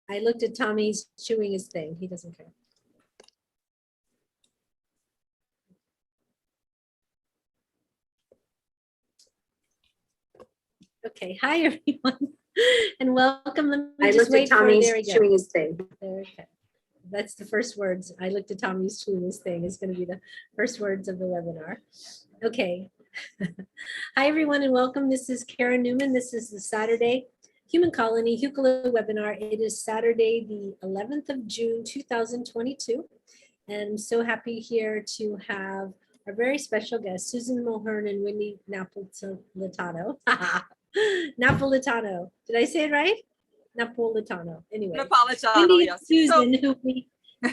I looked at Tommy, he's chewing his thing. He doesn't care. Okay, hi everyone, and welcome. Let me just wait for Tommy's chewing his thing. Okay. That's the first words. I looked at Tommy's chewing his thing. It's going to be the first words of the webinar. Okay. Hi everyone, and welcome. This is Karen Newman. This is the Saturday Human Colony Hucolo webinar. It is Saturday, the 11th of June, 2022. And I'm so happy here to have our very special guests, Susan Mulheran and Wendy Napolitano. Napolitano. Did I say it right? Napolitano. Anyway. Napolitano, Wendy yes. and Susan, who we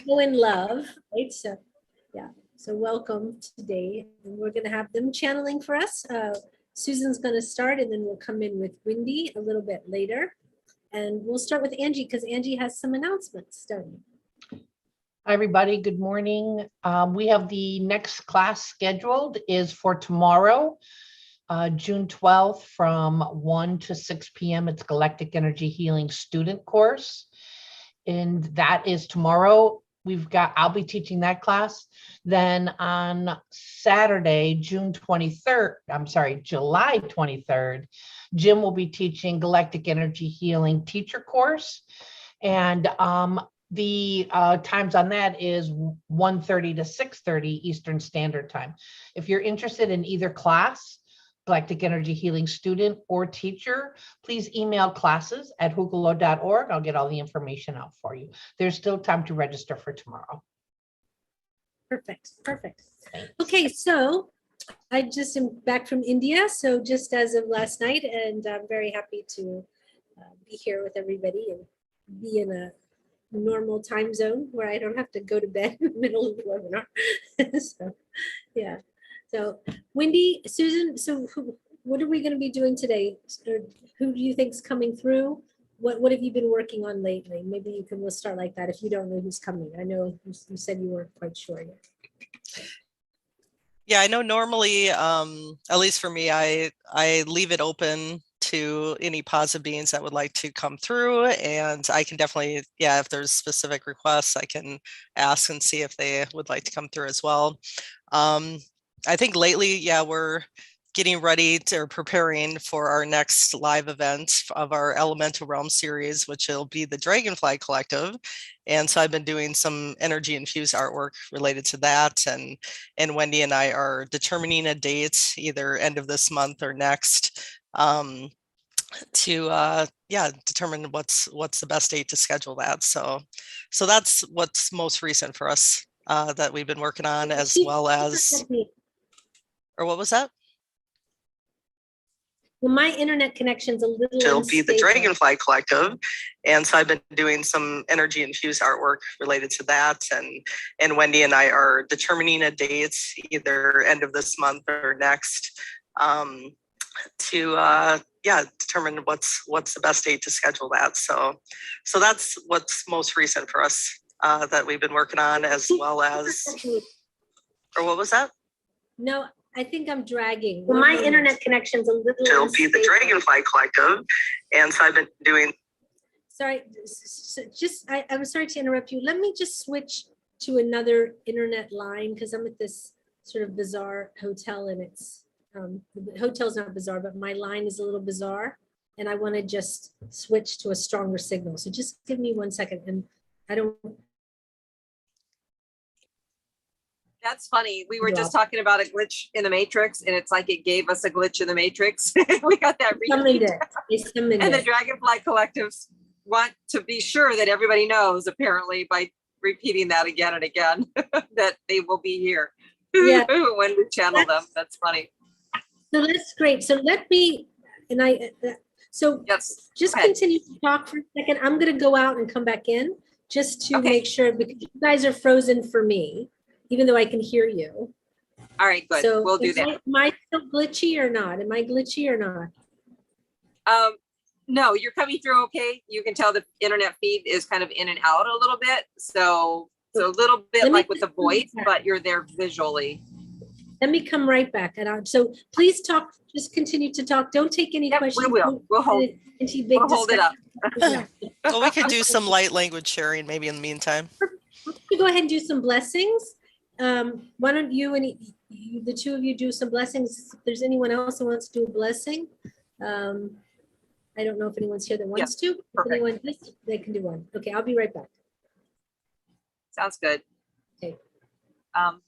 know and love, right? So, yeah. So welcome today. And we're going to have them channeling for us. Susan's going to start, and then we'll come in with Wendy a little bit later. And we'll start with Angie because Angie has some announcements. Hi, everybody. Good morning. We have the next class scheduled is for tomorrow, June 12th from 1 to 6 p.m. It's Galactic Energy Healing Student Course. And that is tomorrow. I'll be teaching that class. Then on Saturday, July 23rd, Jim will be teaching Galactic Energy Healing Teacher Course. And the times on that is 1:30 to 6:30 Eastern Standard Time. If you're interested in either class, Galactic Energy Healing student or teacher, please email classes@hucolo.org. I'll get all the information out for you. There's still time to register for tomorrow. Perfect. Perfect. Thanks. Okay, so I just am back from India. So just as of last night, and I'm very happy to be here with everybody and be in a normal time zone where I don't have to go to bed in the middle of the webinar. So, yeah. So Wendy, Susan, so what are we going to be doing today? Who do you think's coming through? What have you been working on lately? Maybe we'll start like that if you don't know who's coming. I know you said you weren't quite sure yet. Yeah, I know normally, at least for me, I leave it open to any positive beings that would like to come through, and I can definitely, yeah, if there's specific requests, I can ask and see if they would like to come through as well. I think lately, yeah, we're getting ready to or preparing for our next live event of our Elemental Realm series, which will be the Dragonfly Collective. And so I've been doing some energy infused artwork related to that. And Wendy and I are determining a date, either end of this month or next, to determine what's the best date to schedule that. So that's what's most recent for us that we've been working on, as well as, or what was that? Well, my internet connection's a little It'll unstable. be the Dragonfly Collective. And so I've been doing some energy infused artwork related to that. And Wendy and I are determining a date, either end of this month or next, to determine what's the best date to schedule that. So that's what's most recent for us that we've been working on, as well as, or what was that? No, I think I'm dragging. Well, my internet connection's a little It'll be the Dragonfly Collective. And so I've been doing. Sorry, I'm sorry to interrupt you. Let me just switch to another internet line because I'm at this sort of bizarre hotel, and it's the hotel's not bizarre, but my line is a little bizarre, and I want to just switch to a stronger signal. So just give me 1 second, and I don't. That's funny. We were just talking about a glitch in the matrix, and it's like it gave us a glitch in the matrix. We got that repeat. And the Dragonfly Collectives want to be sure that everybody knows, apparently, by repeating that again and again, that they will be here when we channel them. That's funny. So that's great. So let me, yes, just continue to talk for a second. I'm going to go out and come back in just to make sure, because you guys are frozen for me, even though I can hear you. All right, good. So we'll do that. Am I still glitchy or not? Am I glitchy or not? No, you're coming through okay. You can tell the internet feed is kind of in and out a little bit. So a little bit like with the voice, but you're there visually. let me come right back. So please talk, just continue to talk. Don't take any questions. We will. We'll hold it up. Well, we could do some light language sharing maybe in the meantime. We go ahead and do some blessings. Why don't you and the two of you do some blessings? If there's anyone else who wants to do a blessing, I don't know if anyone's here that wants to. If anyone does, they can do one. Okay, I'll be right back. Sounds good. Okay. I'm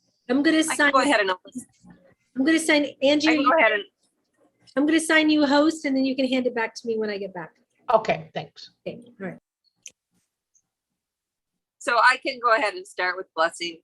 gonna sign. Go ahead and I'm gonna sign Angie. I can go ahead and I'm gonna sign you host, and then you can hand it back to me when I get back. Okay, thanks. Okay, all right. So I can go ahead and start with blessing.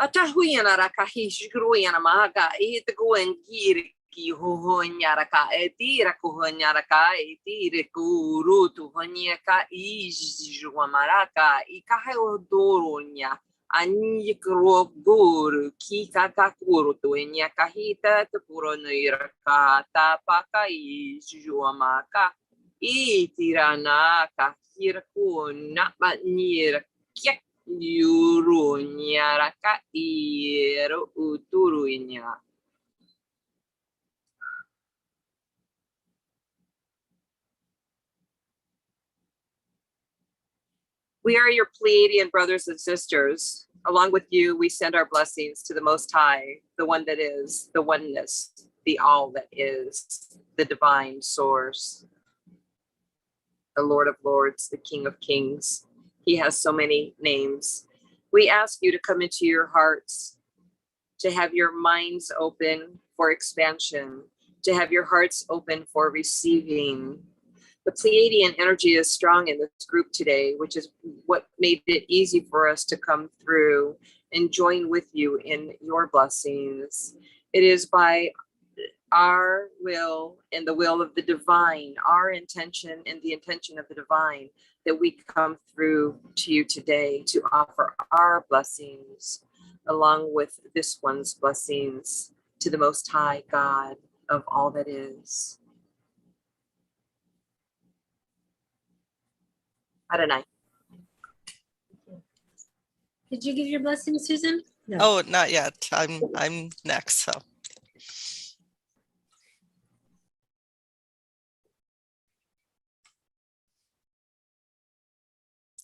Atahuyana rakahi shkruyana maga it goengir ki hohonyaraka etira kuhonyaraka etire kurutu honyaka ijuamaraka ikahodoronya anyikrogur ki kakakuru tuenya kahita tupuroniraka tapaka ijuamaka itiranaka hirkuna banir kyak Yurunyaraka iero uturunya. We are your Pleiadian brothers and sisters. Along with you, we send our blessings to the Most High, the one that is, the oneness, the all that is, the divine source, the Lord of Lords, the King of Kings. He has so many names. We ask you to come into your hearts, to have your minds open for expansion, to have your hearts open for receiving. The Pleiadian energy is strong in this group today, which is what made it easy for us to come through and join with you in your blessings. It is by our will and the will of the divine, our intention and the intention of the divine, that we come through to you today to offer our blessings along with this one's blessings to the Most High God of all that is. Adonai. Did you give your blessing, Susan? No. Oh, not yet. I'm next. So.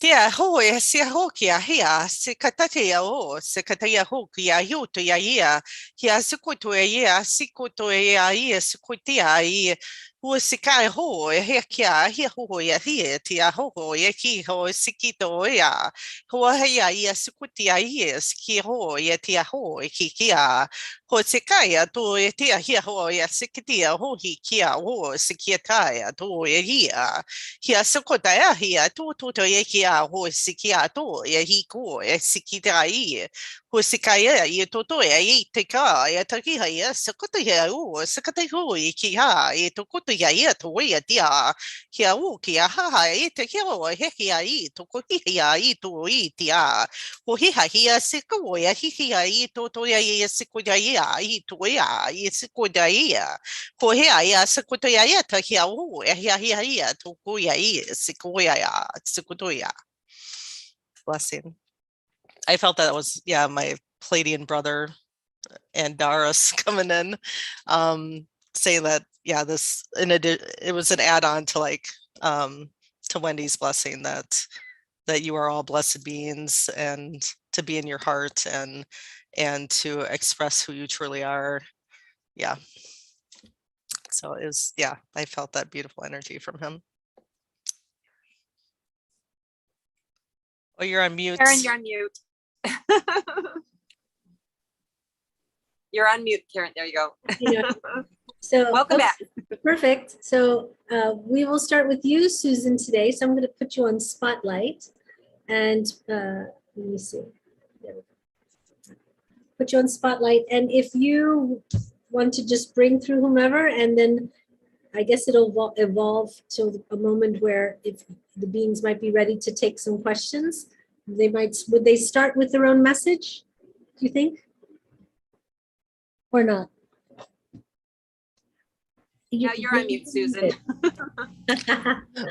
Yeah, hoi se hokia hia se katatea o se kataia hokia yuto ya ia hia se koto ia se koto ia se kotia ia o se kai ho hia kia hia ho ia hia tia ho ia ki ho se kito ia ho ia se kotia ia se ki ho ia tia ho ki kia ho se kai to ia tia hia ho ia se kitia ho hi kia ho se kia tai to ia hia se kota hia to ia kia ho sikia to e hiko e sikita I ho sikaya I toto e te ka e taki ia sakota ia o sakata ho I ki ha e to koto ia to ia dia kia o kia ha e te kia o he kia I to kohi ia I to I tia ho hi ha ia siko ia hi I to ia sikoda ia I to ia I sikoda ia ho he ia sakota ia ta kia o e ia to ko ia I sikoya ia sikoto ia. Blessing. I felt that was, yeah, my Pleiadian brother and Darius coming in, saying that, yeah, this, it was an add-on to like, to Wendy's blessing that you are all blessed beings and to be in your heart and to express who you truly are. Yeah. So it was, yeah, I felt that beautiful energy from him. Oh, you're on mute. Karen, you're on mute. You're on mute, Karen. There you go. So welcome back. Perfect. So we will start with you, Susan, today. So I'm going to put you on spotlight, and let me see. Put you on spotlight, and if you want to just bring through whomever, and then I guess it'll evolve to a moment where if the beings might be ready to take some questions, would they start with their own message, do you think? Or not? Yeah, you're on mute, Susan.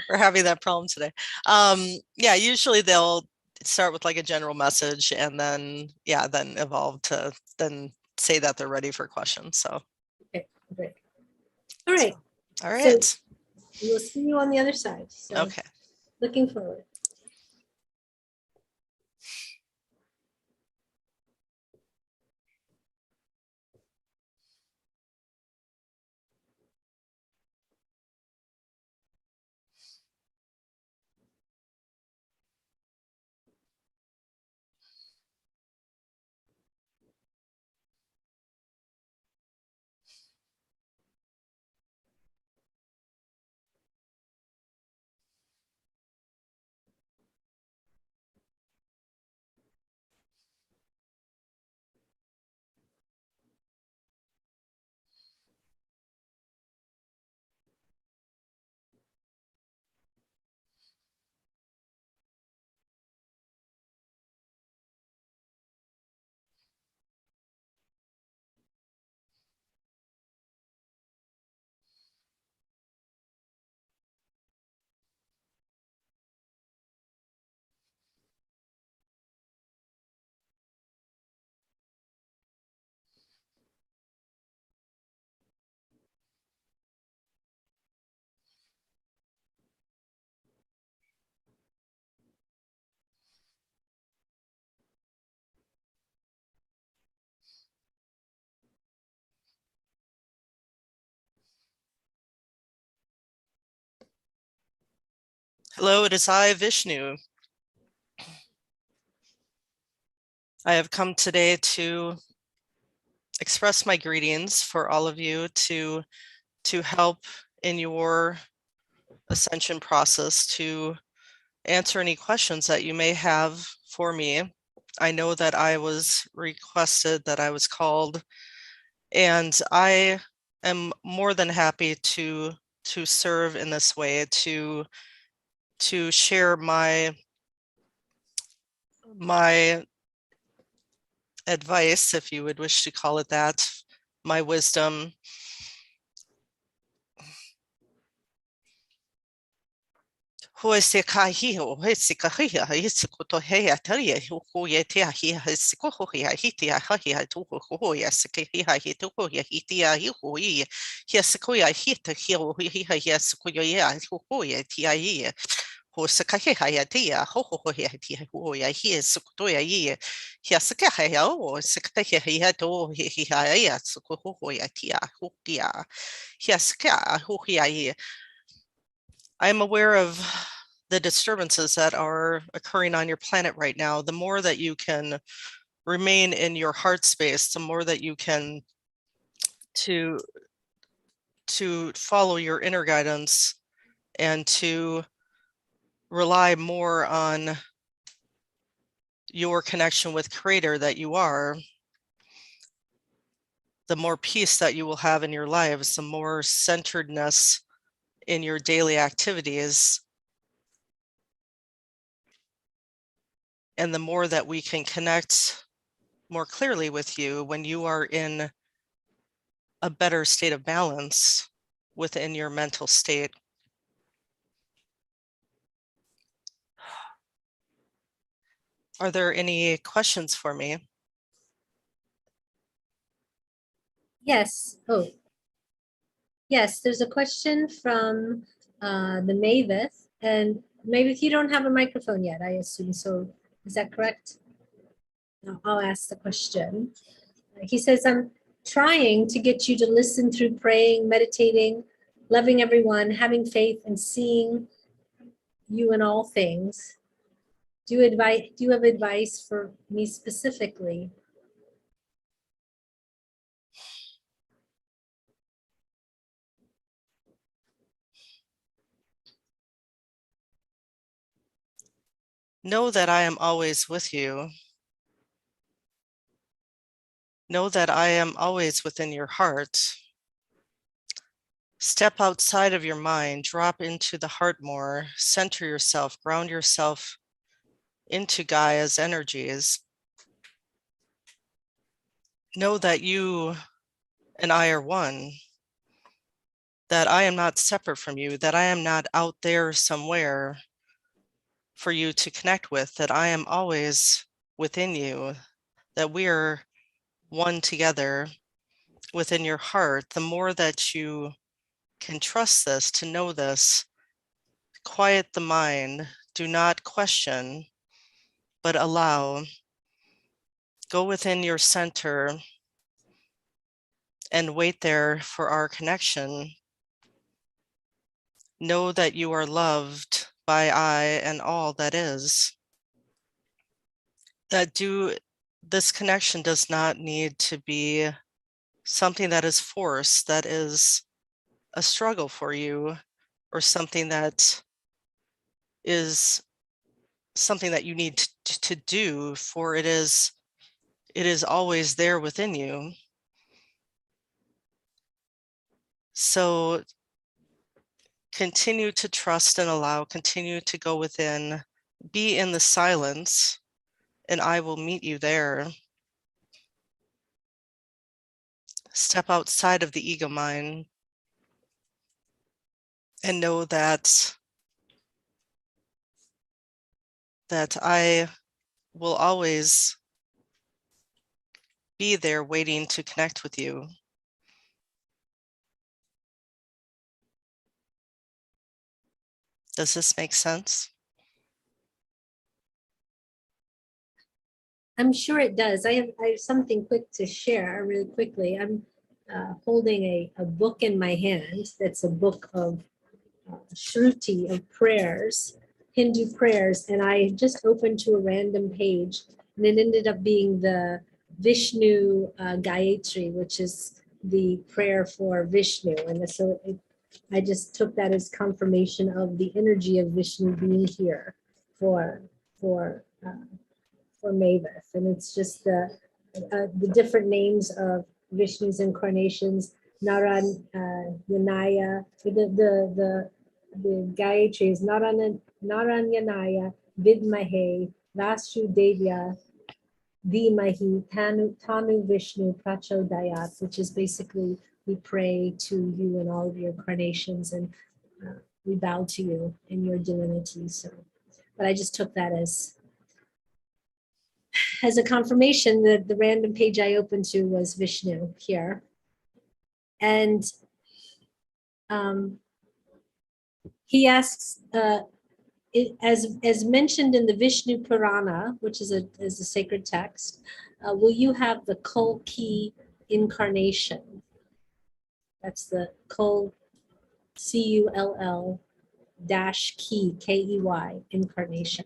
We're having that problem today. Yeah, usually they'll, start with like a general message and then, yeah, then evolve to then say that they're ready for questions. So. Okay, great. All right. All right. So we'll see you on the other side. So okay. Looking forward. Hello, it is I, Vishnu. I have come today to express my greetings for all of you to help in your ascension process, to answer any questions that you may have for me. I know that I was requested, that I was called, and I am more than happy to serve in this way, to share my advice, if you would wish to call it that, my wisdom. Ho se kahi o he se kahia he se koto he atari ho ye te ahi he se koho he hiti a hahi a to ho ya se kahi he to ho ya hiti a hi ho i he se ko ya hita he o hi he se ko ya ho ye ti a i ho se kahi ya te a ho he ti ho ya hi se koto ya i he se kahi o se kahi he to hi ya se ko ho ya ti a ho ya he se ka ho ya i. I'm aware of the disturbances that are occurring on your planet right now. The more that you can remain in your heart space, the more that you can to follow your inner guidance and to rely more on your connection with Creator that you are, the more peace that you will have in your lives, the more centeredness in your daily activities, and the more that we can connect more clearly with you when you are in a better state of balance within your mental state. Are there any questions for me? Yes. Oh, yes. There's a question from the Mavis, and Mavis, you don't have a microphone yet, I assume. So is that correct? No, I'll ask the question. He says, I'm trying to get you to listen through praying, meditating, loving everyone, having faith, and seeing you in all things. Do you have advice for me specifically? Know that I am always with you. Know that I am always within your heart. Step outside of your mind, drop into the heart more, center yourself, ground yourself into Gaia's energies. Know that you and I are one, that I am not separate from you, that I am not out there somewhere for you to connect with, that I am always within you, that we are one together within your heart. The more that you can trust this, to know this, quiet the mind, do not question, but allow. Go within your center and wait there for our connection. Know that you are loved by I and all that is. This connection does not need to be something that is forced, that is a struggle for you, or something that is something that you need to do, for it is always there within you. So continue to trust and allow, continue to go within, be in the silence, and I will meet you there. Step outside of the ego mind and know that I will always be there waiting to connect with you. Does this make sense? I'm sure it does. I have something quick to share really quickly. I'm holding a book in my hand. That's a book of Shruti, of prayers, Hindu prayers. And I just opened to a random page, and it ended up being the Vishnu Gayatri, which is the prayer for Vishnu. And so I just took that as confirmation of the energy of Vishnu being here for Mavis. And it's just the different names of Vishnu's incarnations, Naran Yanaya, the Gayatri is Naranyanaya Vidmahe Vasudevya Dhimahi Tanu Vishnu Prachodayat, which is basically we pray to you in all of your incarnations, and we bow to you in your divinity. So, but I just took that as a confirmation that the random page I opened to was Vishnu here. And he asks, as mentioned in the Vishnu Purana, which is a sacred text, will you have the Kalki incarnation? That's the Kul, Cull dash key, Key, incarnation.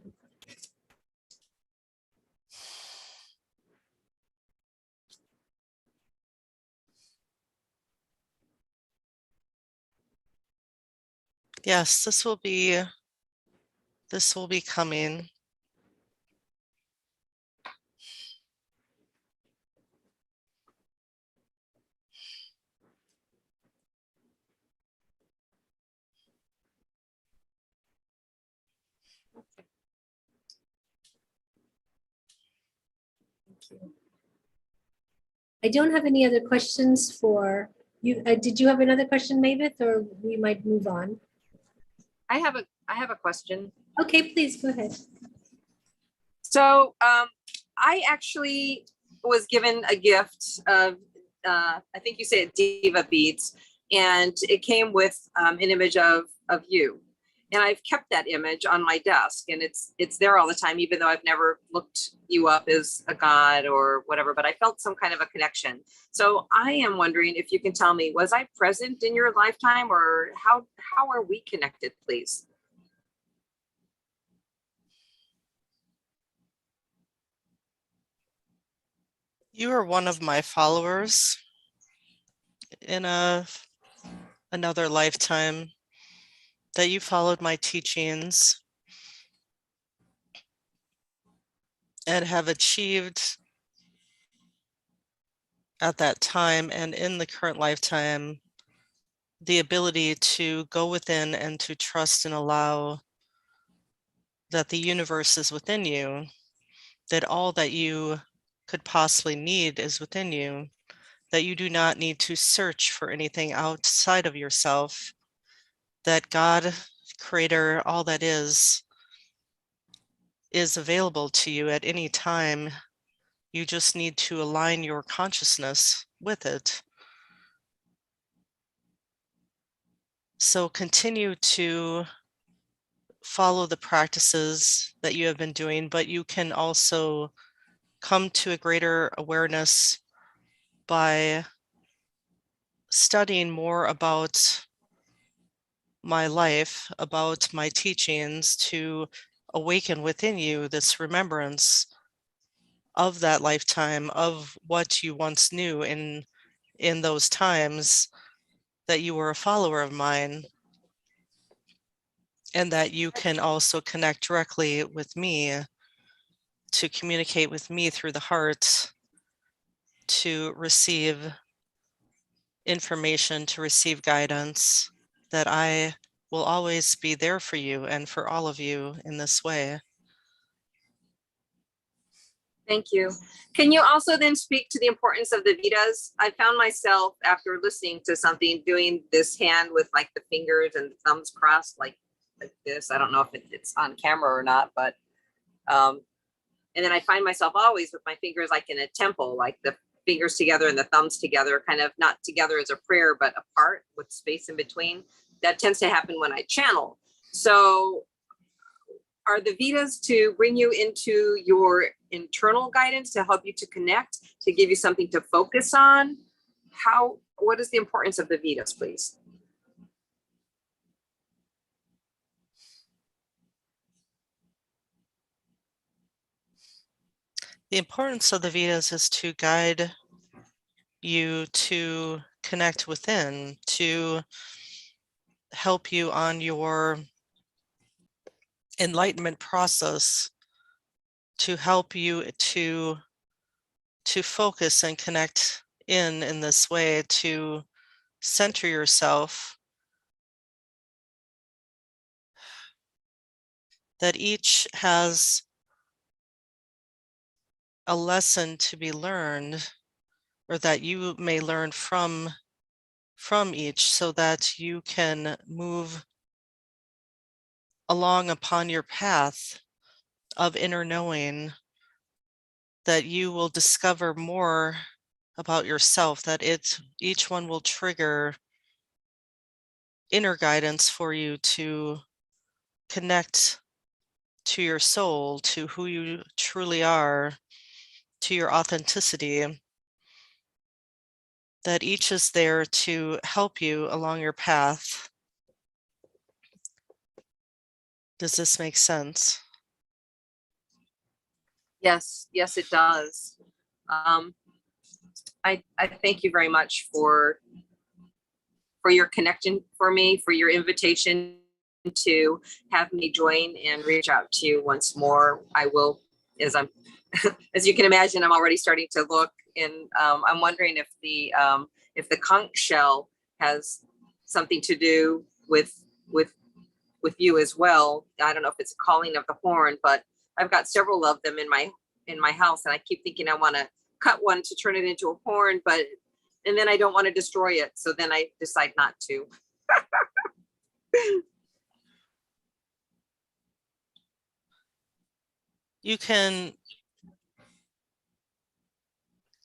Yes, this will be coming. Thank you. I don't have any other questions for you. Did you have another question, Mavis, or we might move on? I have a question. Okay, please go ahead. So I actually was given a gift of, I think you said diva beads, and it came with an image of you. And I've kept that image on my desk, and it's there all the time, even though I've never looked you up as a god or whatever, but I felt some kind of a connection. So I am wondering if you can tell me, was I present in your lifetime, or how are we connected, please? You are one of my followers in another lifetime, that you followed my teachings and have achieved at that time and in the current lifetime the ability to go within and to trust and allow that the universe is within you, that all that you could possibly need is within you, that you do not need to search for anything outside of yourself, that God, Creator, all that is is available to you at any time. You just need to align your consciousness with it. So continue to follow the practices that you have been doing, but you can also come to a greater awareness by studying more about my life, about my teachings, to awaken within you this remembrance of that lifetime, of what you once knew in those times that you were a follower of mine, and that you can also connect directly with me, to communicate with me through the heart, to receive information, to receive guidance, that I will always be there for you and for all of you in this way. Thank you. Can you also then speak to the importance of the Vitas? I found myself, after listening to something, doing this hand with like the fingers and the thumbs crossed like this. I don't know if it's on camera or not, but and then I find myself always with my fingers like in a temple, like the fingers together and the thumbs together, kind of not together as a prayer, but apart with space in between. That tends to happen when I channel. So are the Vitas to bring you into your internal guidance, to help you to connect, to give you something to focus on? What is the importance of the Vitas, please? The importance of the Vitas is to guide you to connect within, to help you on your enlightenment process, to help you to focus and connect in this way, to center yourself, that each has a lesson to be learned, or that you may learn from each, so that you can move along upon your path of inner knowing, that you will discover more about yourself, that each one will trigger inner guidance for you to connect to your soul, to who you truly are, to your authenticity, that each is there to help you along your path. Does this make sense? Yes, it does. I thank you very much for your connection for me, for your invitation to have me join and reach out to you once more. I will, as you can imagine, I'm already starting to look, and I'm wondering if the conch shell has something to do with you as well. I don't know if it's a calling of the horn, but I've got several of them in my house, and I keep thinking I want to cut one to turn it into a horn, and then I don't want to destroy it, so then I decide not to. You can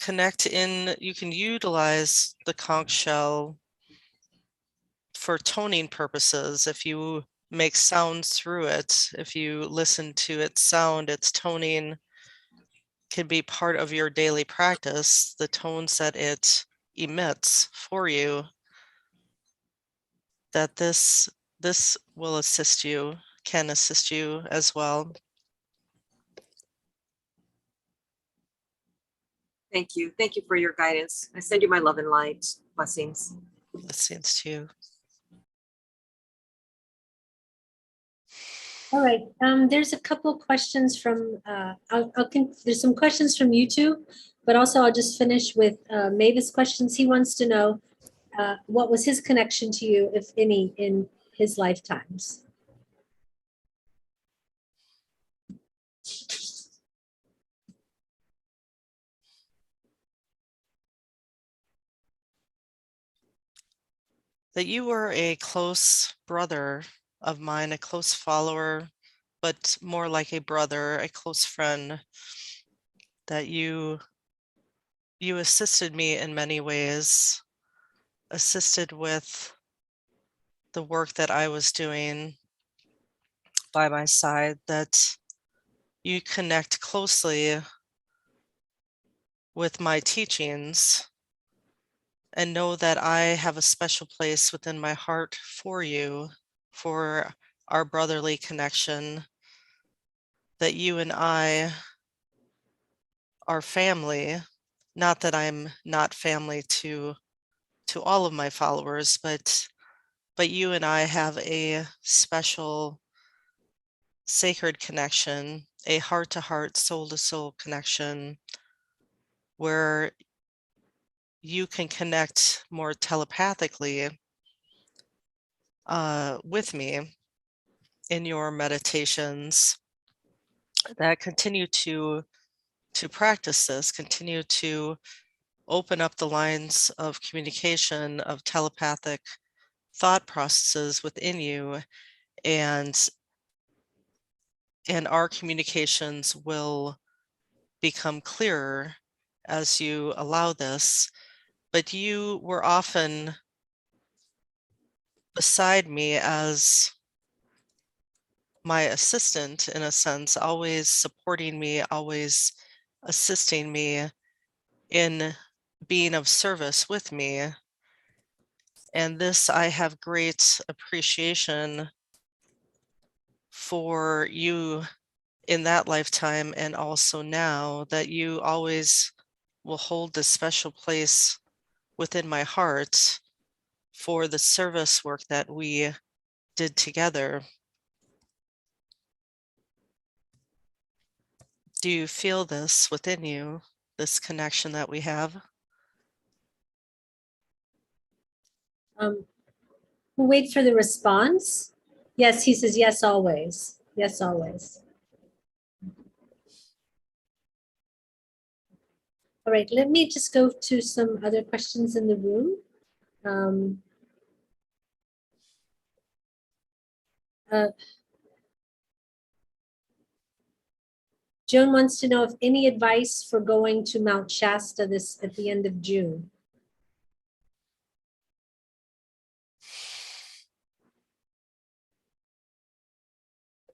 connect in, you can utilize the conch shell for toning purposes. If you make sounds through it, if you listen to its sound, its toning can be part of your daily practice, the tones that it emits for you, that this will assist you, can assist you as well. Thank you. Thank you for your guidance. I send you my love and light. Blessings. Blessings to you. All right, there's a couple questions from, there's some questions from YouTube, but also I'll just finish with Mavis' questions. He wants to know what was his connection to you, if any, in his lifetimes? That you were a close brother of mine, a close follower but more like a brother, a close friend, that you assisted me in many ways, assisted with the work that I was doing by my side, that you connect closely with my teachings, and know that I have a special place within my heart for you, for our brotherly connection, that you and I are family. Not that I'm not family to all of my followers, but you and I have a special sacred connection, a heart-to-heart, soul-to-soul connection, where you can connect more telepathically with me in your meditations, that continue to practice this, continue to open up the lines of communication, of telepathic thought processes within you, and our communications will become clearer as you allow this. But you were often beside me as my assistant, in a sense, always supporting me, always assisting me in being of service with me. And this, I have great appreciation for you in that lifetime, and also now, that you always will hold this special place within my heart for the service work that we did together. Do you feel this within you, this connection that we have? We'll wait for the response. Yes, he says, yes, always. Yes, always. All right, let me just go to some other questions in the room. Joan wants to know if any advice for going to Mount Shasta at the end of June.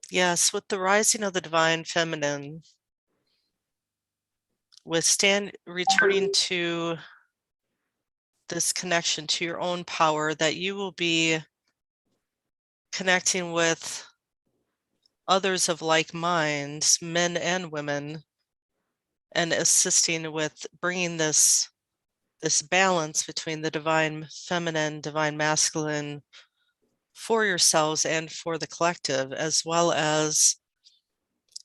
Yes, with the rising of the divine feminine, with returning to this connection to your own power, that you will be connecting with others of like minds, men and women, and assisting with bringing this balance between the divine feminine, divine masculine, for yourselves and for the collective, as well as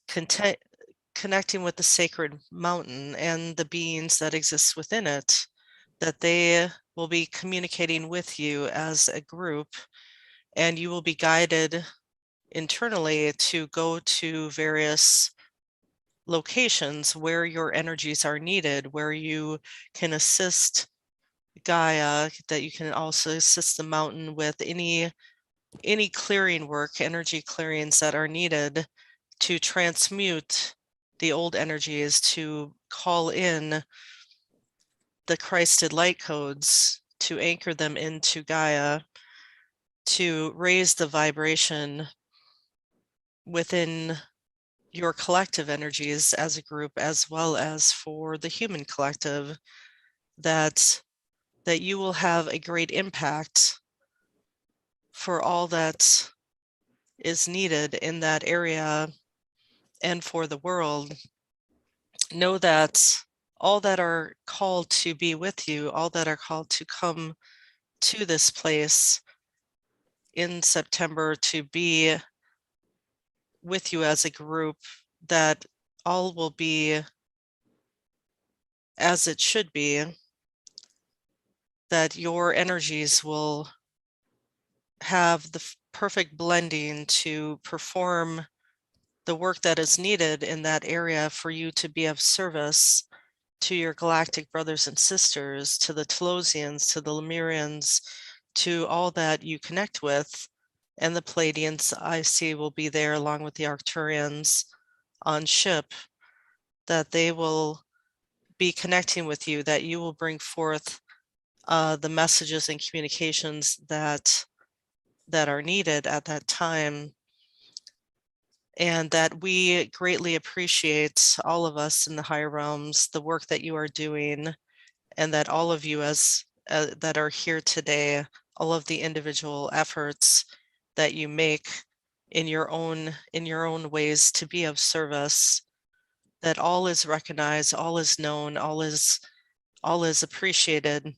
connecting with the sacred mountain and the beings that exist within it, that they will be communicating with you as a group, and you will be guided internally to go to various locations where your energies are needed, where you can assist Gaia, that you can also assist the mountain with any clearing work, energy clearings that are needed to transmute the old energies, to call in the Christed light codes, to anchor them into Gaia, to raise the vibration within your collective energies as a group, as well as for the human collective, that you will have a great impact for all that is needed in that area and for the world. Know that all that are called to be with you, all that are called to come to this place in September to be with you as a group, that all will be as it should be, that your energies will have the perfect blending to perform the work that is needed in that area for you to be of service to your galactic brothers and sisters, to the Telosians, to the Lemurians, to all that you connect with, and the Palladians I see will be there along with the Arcturians on ship, that they will be connecting with you, that you will bring forth the messages and communications that are needed at that time, and that we greatly appreciate, all of us in the higher realms, the work that you are doing, and that all of you as that are here today, all of the individual efforts that you make in your own ways to be of service, that all is recognized, all is known, all is appreciated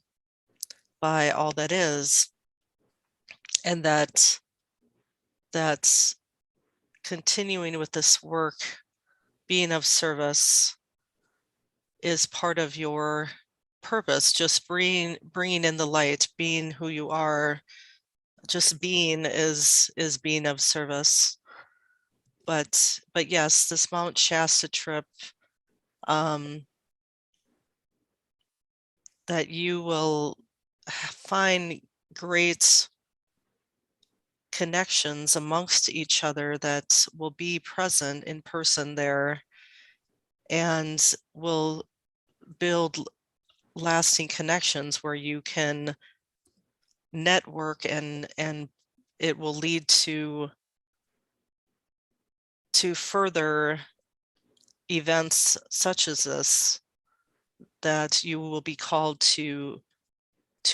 by all that is, and that's continuing with this work, being of service, is part of your purpose. Just bringing in the light, being who you are, just being is being of service. But yes, this Mount Shasta trip, that you will find great connections amongst each other that will be present in person there, and will build lasting connections where you can network, and it will lead to further events such as this, that you will be called to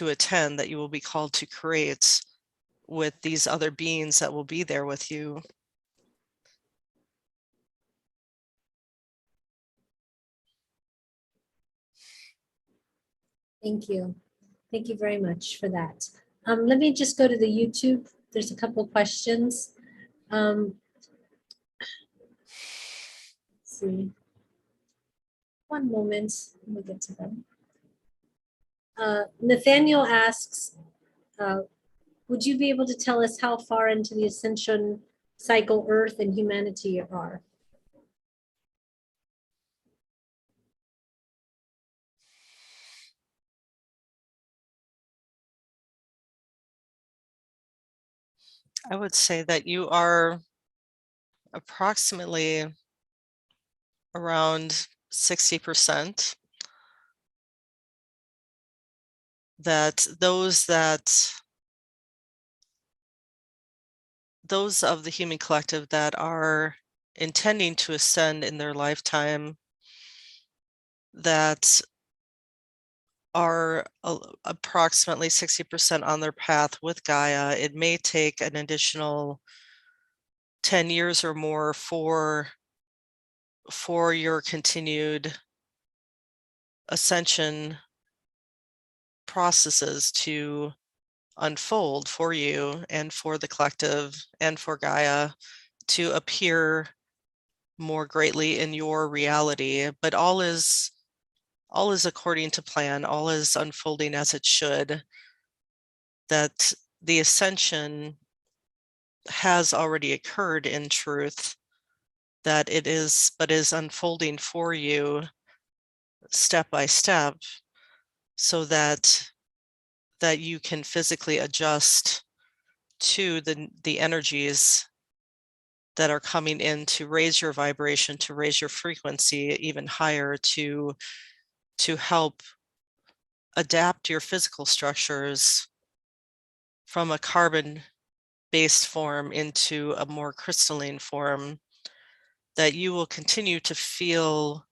attend, that you will be called to create with these other beings that will be there with you. Thank you. Thank you very much for that. Let me just go to the YouTube. There's a couple of questions. Let's see. One moment, let me get to them. Nathaniel asks, would you be able to tell us how far into the ascension cycle Earth and humanity are? I would say that you are approximately around 60%. That those of the human collective that are intending to ascend in their lifetime, that are approximately 60% on their path with Gaia. It may take an additional 10 years or more for your continued ascension processes to unfold for you and for the collective and for Gaia to appear more greatly in your reality. But all is according to plan, all is unfolding as it should, that the ascension has already occurred in truth, that it is unfolding for you step by step, so that you can physically adjust to the energies that are coming in to raise your vibration, to raise your frequency even higher, to help adapt your physical structures from a carbon-based form into a more crystalline form, that you will continue to feel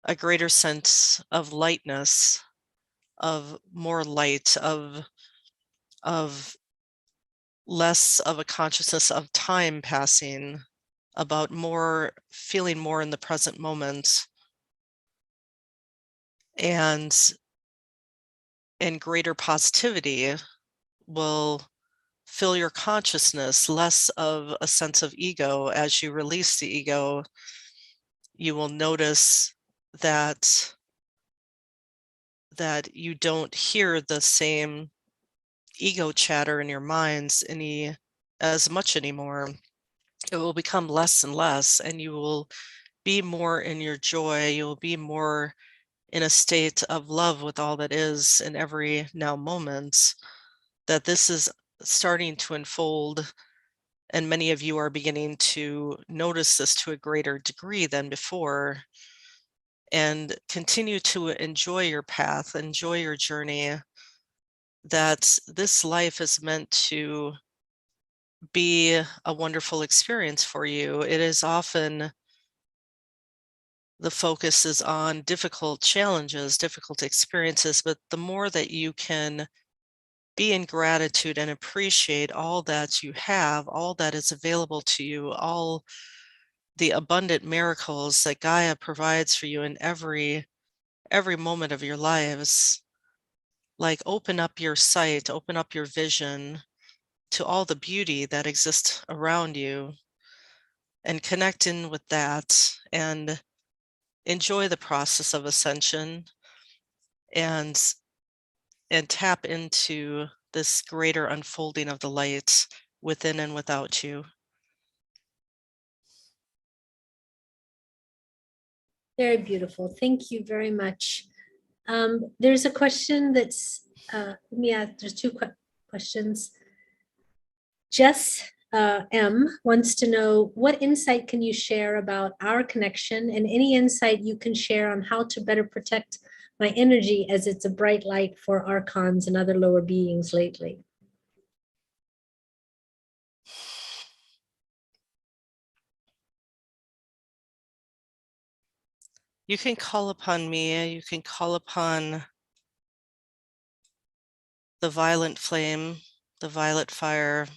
a greater sense of lightness, of more light, of less of a consciousness of time passing, about feeling more in the present moment, and greater positivity will fill your consciousness, less of a sense of ego. As you release the ego, you will notice that you don't hear the same ego chatter in your minds as much anymore. It will become less and less, and you will be more in your joy. You will be more in a state of love with all that is in every now moment, that this is starting to unfold, and many of you are beginning to notice this to a greater degree than before, and continue to enjoy your path, enjoy your journey, that this life is meant to be a wonderful experience for you. It is often the focus is on difficult challenges, difficult experiences, but the more that you can be in gratitude and appreciate all that you have, all that is available to you, all the abundant miracles that Gaia provides for you in every moment of your lives, like open up your sight, open up your vision to all the beauty that exists around you, and connect in with that, and enjoy the process of ascension, and tap into this greater unfolding of the light within and without you. Very beautiful. Thank you very much. There's a question that's, let me ask, there's two questions. Jess M wants to know, what insight can you share about our connection, and any insight you can share on how to better protect my energy, as it's a bright light for archons and other lower beings lately? You can call upon me, you can call upon the violet flame, the violet fire,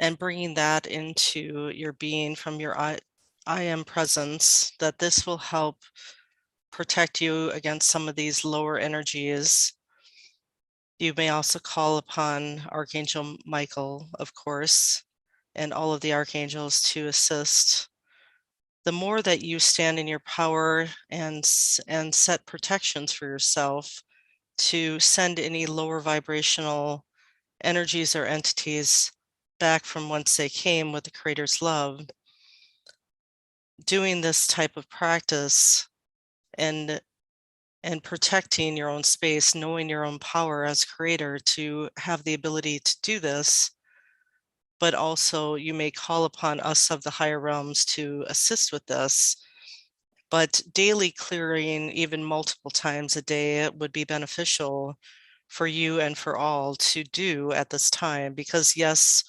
and bringing that into your being from your I am presence, that this will help protect you against some of these lower energies. You may also call upon Archangel Michael, of course, and all of the archangels to assist. The more that you stand in your power and set protections for yourself to send any lower vibrational energies or entities back from whence they came with the Creator's love, doing this type of practice and protecting your own space, knowing your own power as creator to have the ability to do this, but also you may call upon us of the higher realms to assist with this. But daily clearing, even multiple times a day, would be beneficial for you and for all to do at this time, because yes,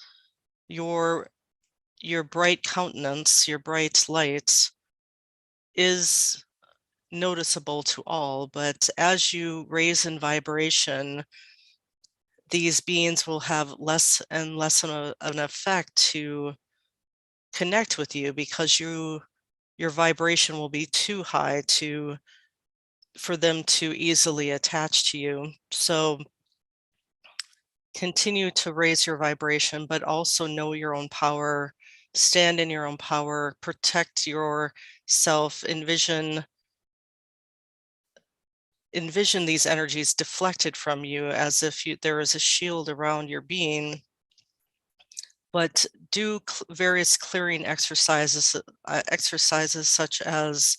your bright countenance, your bright light is noticeable to all, but as you raise in vibration, these beings will have less and less an effect to connect with you, because your vibration will be too high for them to easily attach to you. So continue to raise your vibration, but also know your own power, stand in your own power, protect yourself, envision these energies deflected from you as if there is a shield around your being. But do various clearing exercises such as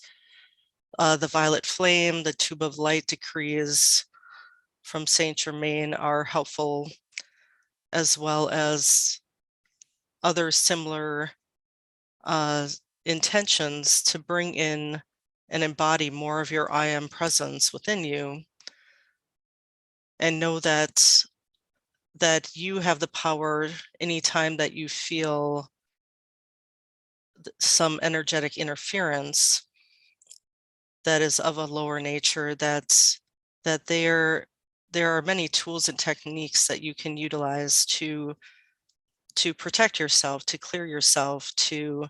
the violet flame, the tube of light decrees from Saint Germain are helpful, as well as other similar intentions to bring in and embody more of your I am presence within you, and know that you have the power anytime that you feel some energetic interference that is of a lower nature, that there are many tools and techniques that you can utilize to protect yourself, to clear yourself, to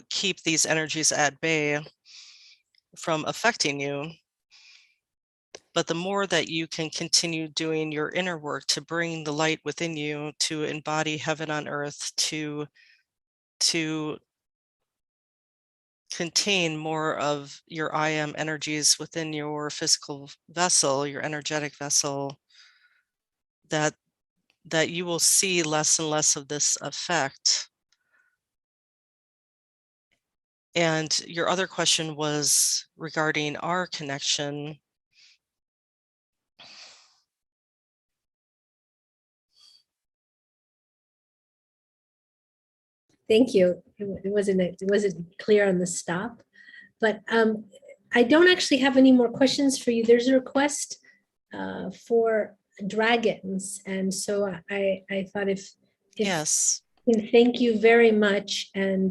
keep these energies at bay from affecting you. But the more that you can continue doing your inner work to bring the light within you, to embody heaven on earth, to contain more of your I am energies within your physical vessel, your energetic vessel, that you will see less and less of this effect. And your other question was regarding our connection. Thank you. It wasn't clear on the stop, but I don't actually have any more questions for you. There's a request for dragons, and so I thought if Yes. and thank you very much, and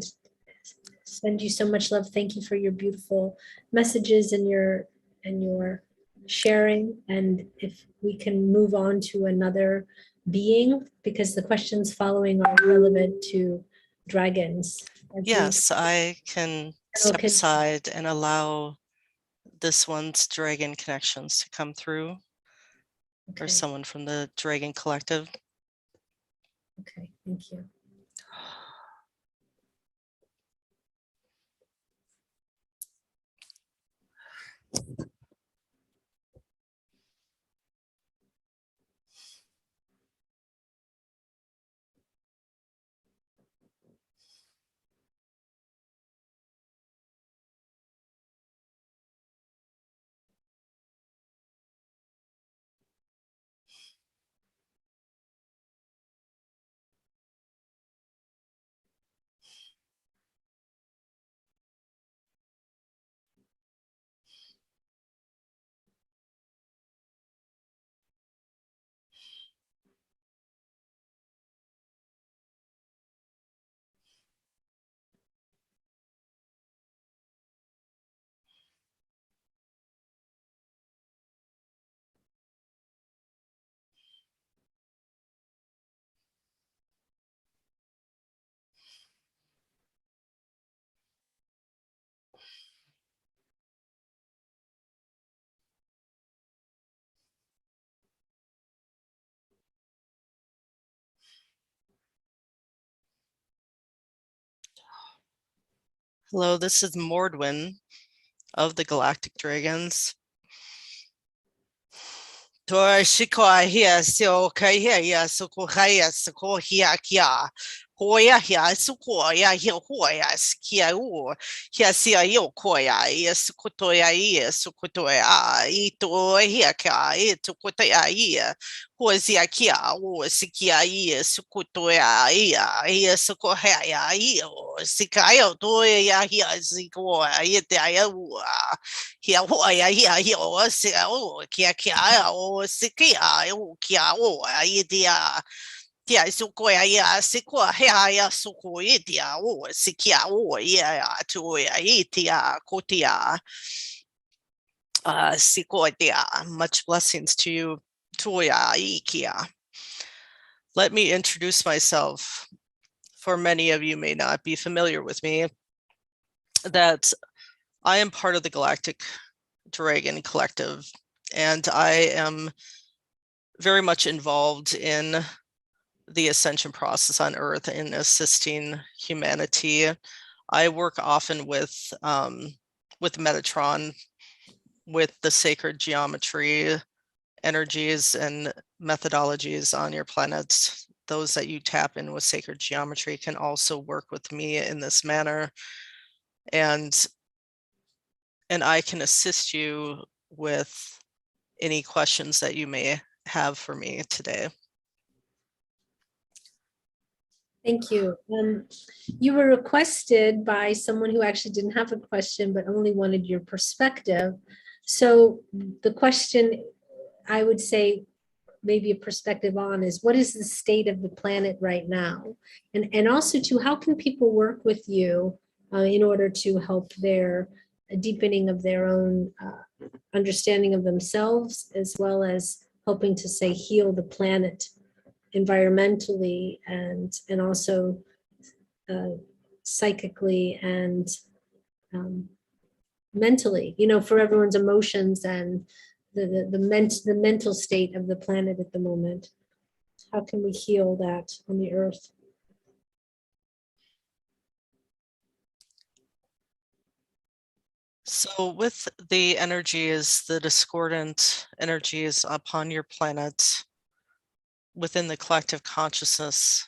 send you so much love. Thank you for your beautiful messages and your sharing. And if we can move on to another being, because the questions following are relevant to dragons. Yes, I can step aside and allow this one's dragon connections to come through, or someone from the Dragon Collective. Okay, thank you. Hello, this is Mordwin of the Galactic Dragons. Shikoa here, so Kaya, so Kohaya, so Kohia Kia. Hoya here, so Koya, here Hoya, Skia, here Sia Yokoya, yes, Kotoya, yes, Kotoya, Ito here, Ito Kotoya, Hozia Kia, Sikia, yes, Kotoya, yes, Kohaya, Sikayo, Toya, here, Zikoa, Yetaya, here, Hoya, here, Kia, Sikia, Kia, Idea. Tia sukoya ya sikwa hea ya suko itia o sikia o ya to ya itia kotia sikotia. Much blessings to you, Toya Ikia. Let me introduce myself. For many of you may not be familiar with me, that I am part of the Galactic Dragon Collective, and I am very much involved in the ascension process on Earth in assisting humanity. I work often with Metatron, with the sacred geometry, energies, and methodologies on your planets. Those that you tap in with sacred geometry can also work with me in this manner, and I can assist you with any questions that you may have for me today. Thank you. You were requested by someone who actually didn't have a question, but only wanted your perspective. So the question I would say maybe a perspective on is, what is the state of the planet right now? And also too, how can people work with you in order to help their deepening of their own understanding of themselves, as well as helping to say heal the planet environmentally and also psychically and mentally, for everyone's emotions and the mental state of the planet at the moment. How can we heal that on the earth? So with the energies, the discordant energies upon your planet, within the collective consciousness,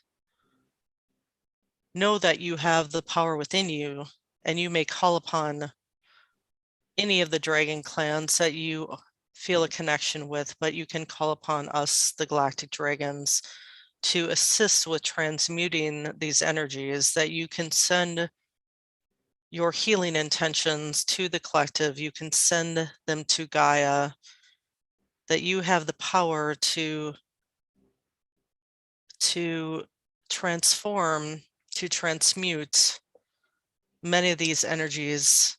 know that you have the power within you, and you may call upon any of the dragon clans that you feel a connection with, but you can call upon us, the Galactic Dragons, to assist with transmuting these energies, that you can send your healing intentions to the collective, you can send them to Gaia, that you have the power to transform, to transmute many of these energies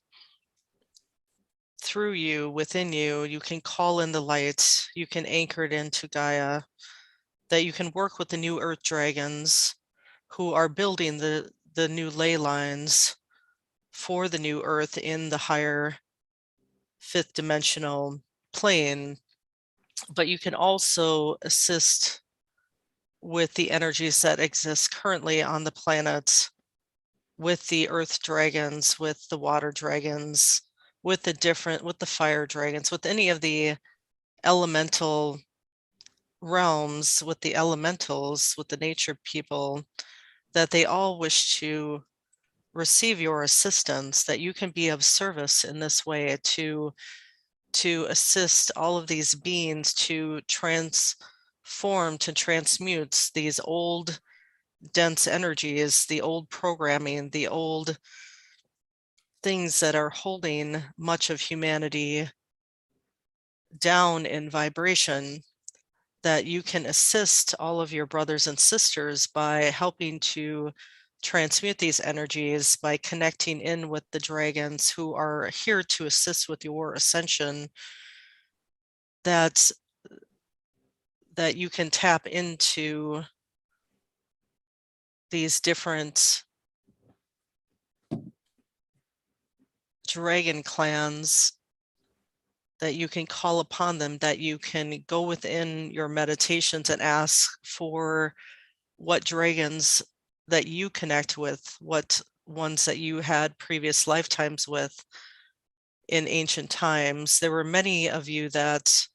through you, within you. You can call in the light, you can anchor it into Gaia, that you can work with the new earth dragons who are building the new ley lines for the new earth in the higher fifth dimensional plane. But you can also assist with the energies that exist currently on the planet, with the earth dragons, with the water dragons, with the fire dragons, with any of the elemental realms, with the elementals, with the nature people, that they all wish to receive your assistance, that you can be of service in this way to assist all of these beings to transform, to transmute these old dense energies, the old programming, the old things that are holding much of humanity down in vibration, that you can assist all of your brothers and sisters by helping to transmute these energies, by connecting in with the dragons who are here to assist with your ascension, that you can tap into these different dragon clans, that you can call upon them, that you can go within your meditations and ask for what dragons that you connect with, what ones that you had previous lifetimes with in ancient times. There were many of you that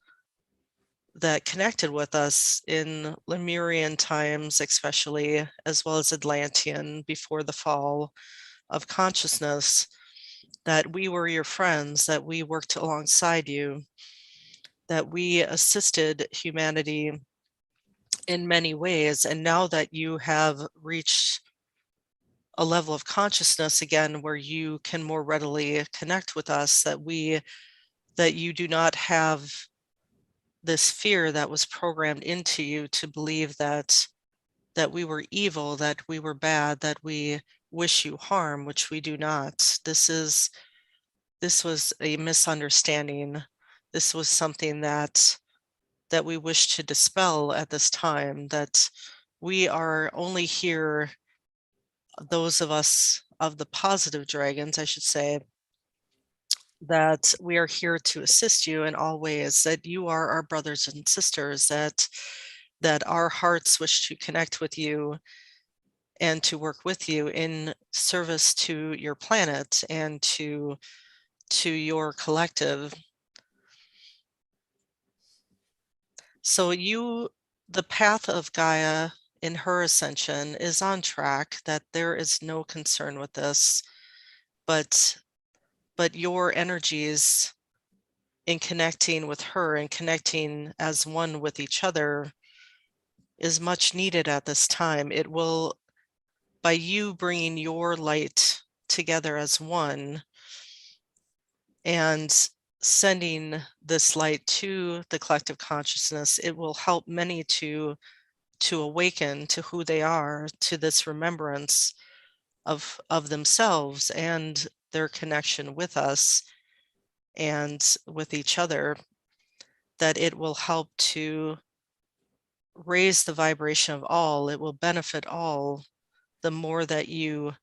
connected with us in Lemurian times, especially, as well as Atlantean, before the fall of consciousness, that we were your friends, that we worked alongside you, that we assisted humanity in many ways. And now that you have reached a level of consciousness again where you can more readily connect with us, that you do not have this fear that was programmed into you to believe that we were evil, that we were bad, that we wish you harm, which we do not. This was a misunderstanding. This was something that we wish to dispel at this time, that we are only here, those of us of the positive dragons, I should say, that we are here to assist you in all ways, that you are our brothers and sisters, that our hearts wish to connect with you and to work with you in service to your planet and to your collective. So the path of Gaia in her ascension is on track, that there is no concern with this, but your energies in connecting with her and connecting as one with each other is much needed at this time. It will, by you bringing your light together as one and sending this light to the collective consciousness, it will help many to awaken to who they are, to this remembrance of themselves and their connection with us and with each other, that it will help to raise the vibration of all. It will benefit all the more that you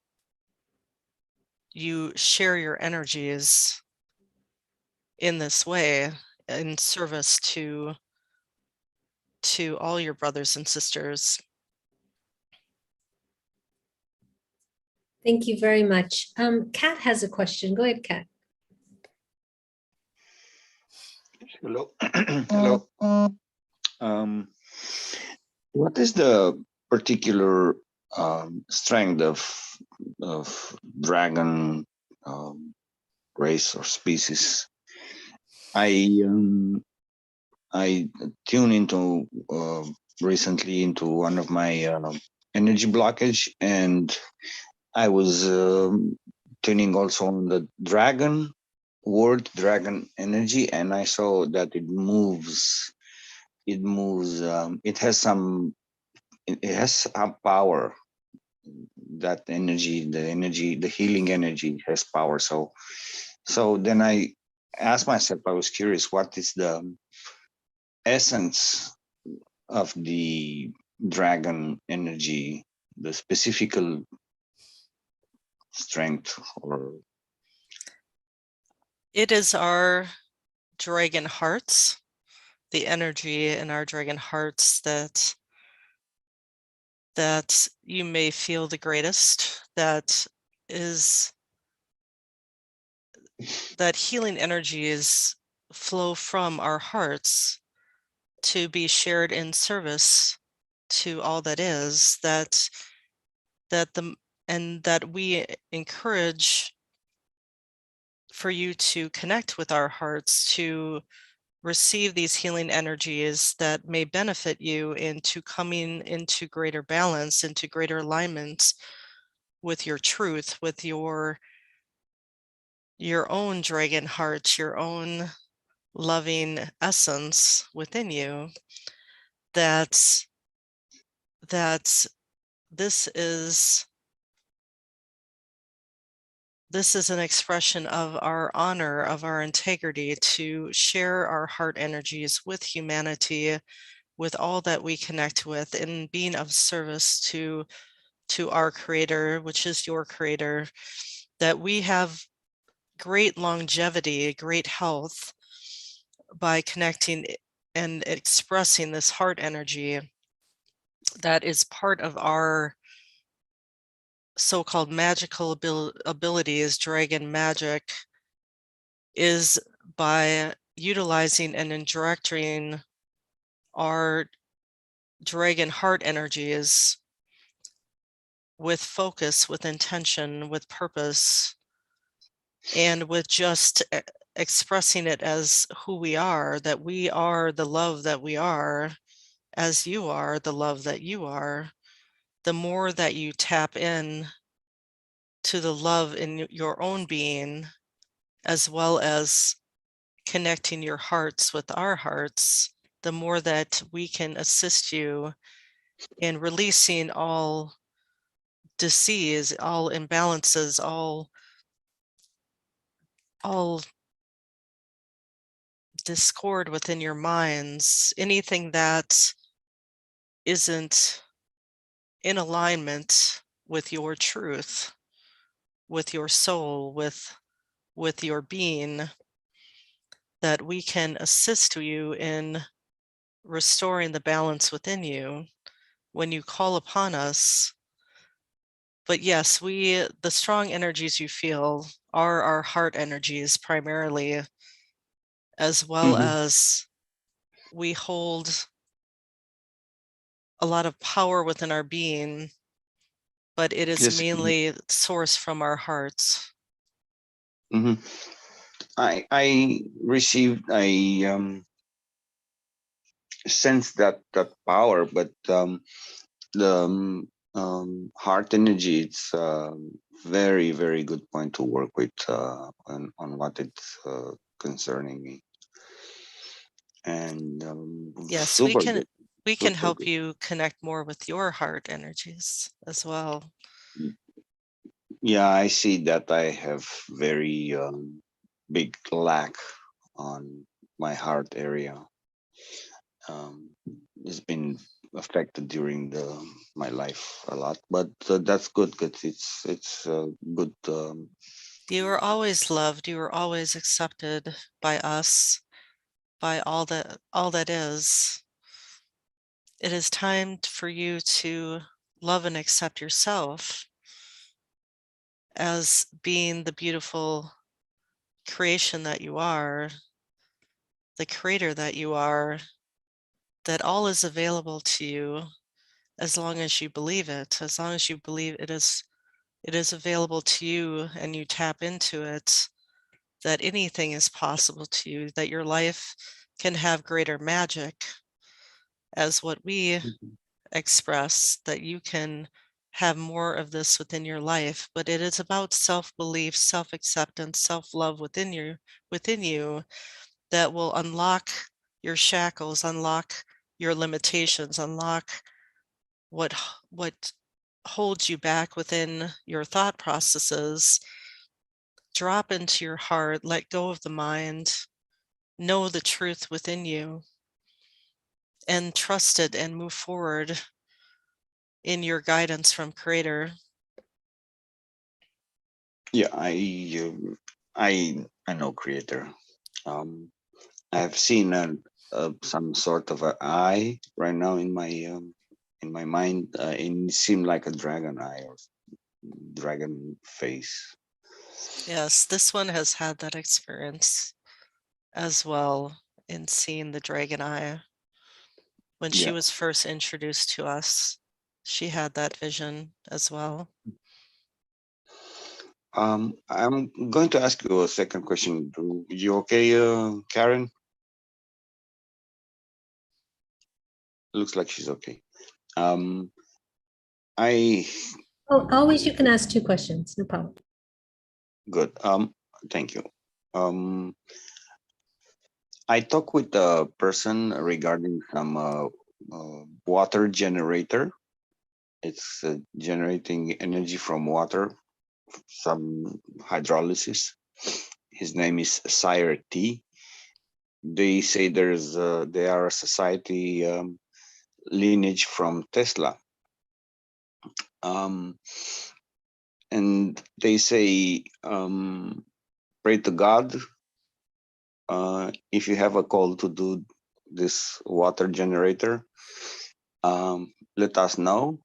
share your energies in this way, in service to all your brothers and sisters. Thank you very much. Kat has a question. Go ahead, Kat. Hello. Hello. What is the particular strength of dragon race or species? I tune into recently into one of my energy blockage, and I was tuning also on the dragon word, dragon energy, and I saw that it moves. It moves. It has some. It has some power. That energy, the healing energy, has power. So then I asked myself. I was curious. What is the essence of the dragon energy? The specific strength, or It is our dragon hearts, the energy in our dragon hearts that you may feel the greatest, that healing energies flow from our hearts to be shared in service to all that is, that we encourage for you to connect with our hearts, to receive these healing energies that may benefit you into coming into greater balance, into greater alignment with your truth, with your own dragon heart, your own loving essence within you, that this is an expression of our honor, of our integrity, to share our heart energies with humanity, with all that we connect with, and being of service to our creator, which is your creator, that we have great longevity, great health by connecting and expressing this heart energy that is part of our so-called magical abilities. Dragon magic is by utilizing and directing our dragon heart energies with focus, with intention, with purpose, and with just expressing it as who we are, that we are the love that we are, as you are the love that you are. The more that you tap in to the love in your own being, as well as connecting your hearts with our hearts, the more that we can assist you in releasing all disease, all imbalances, all discord within your minds, anything that isn't in alignment with your truth, with your soul, with your being, that we can assist you in restoring the balance within you when you call upon us. But yes, the strong energies you feel are our heart energies primarily, as well as we hold a lot of power within our being, but it is mainly sourced from our hearts. I received, I sense that power, but the heart energy, it's very, very good point to work with on what it's concerning me. And yes, we can help you connect more with your heart energies as well. Yeah, I see that I have very big lack on my heart area. It's been affected during my life a lot, but that's good because it's good. You are always loved. You are always accepted by us, by all that is. It is time for you to love and accept yourself as being the beautiful creation that you are, the creator that you are, that all is available to you as long as you believe it, as long as you believe it is available to you and you tap into it, that anything is possible to you, that your life can have greater magic as what we express, that you can have more of this within your life. But it is about self-belief, self-acceptance, self-love within you that will unlock your shackles, unlock your limitations, unlock what holds you back within your thought processes. Drop into your heart, let go of the mind, know the truth within you, and trust it and move forward in your guidance from Creator. Yeah, I know Creator. I've seen some sort of an eye right now in my mind. It seemed like a dragon eye or dragon face. Yes, this one has had that experience as well in seeing the dragon eye. When she Yeah. was first introduced to us, she had that vision as well. I'm going to ask you a second question. You okay, Karen? Looks like she's okay. Oh, always you can ask 2 questions, no problem. Good. Thank you. I talked with a person regarding some water generator. It's generating energy from water, some hydrolysis. His name is Sire T. They say they are a society lineage from Tesla. And they say, pray to God if you have a call to do this water generator, let us know.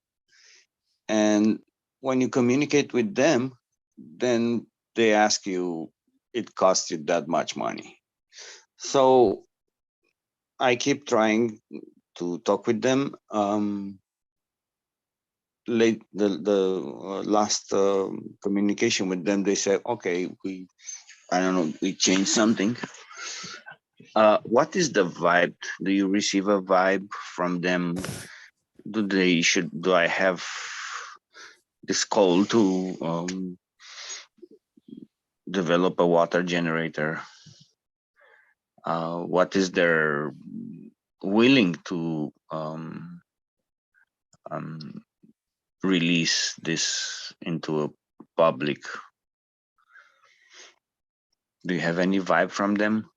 And when you communicate with them, then they ask you, it costs you that much money. So I keep trying to talk with them. Late the last communication with them, they said, okay, I don't know, we changed something. What is the vibe? Do you receive a vibe from them? Do I have this call to develop a water generator? What is their willing to release this into a public? Do you have any vibe from them?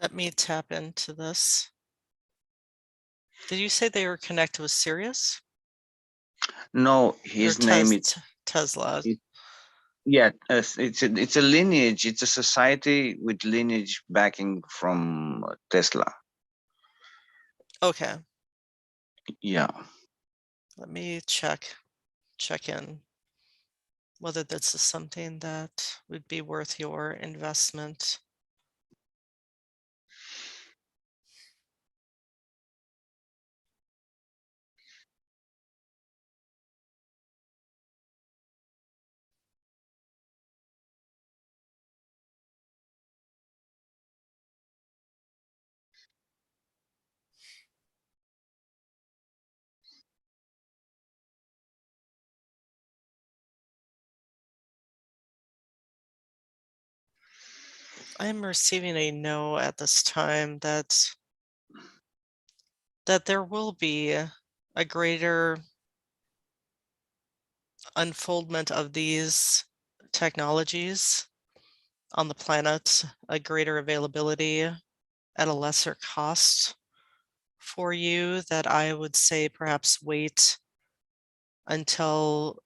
Let me tap into this. Did you say they were connected with Sirius? No, his name is Tesla. Yeah, it's a lineage. It's a society with lineage backing from Tesla. Okay. Yeah. Let me check in whether this is something that would be worth your investment. I am receiving a no at this time that there will be a greater unfoldment of these technologies on the planet, a greater availability at a lesser cost for you, that I would say perhaps wait until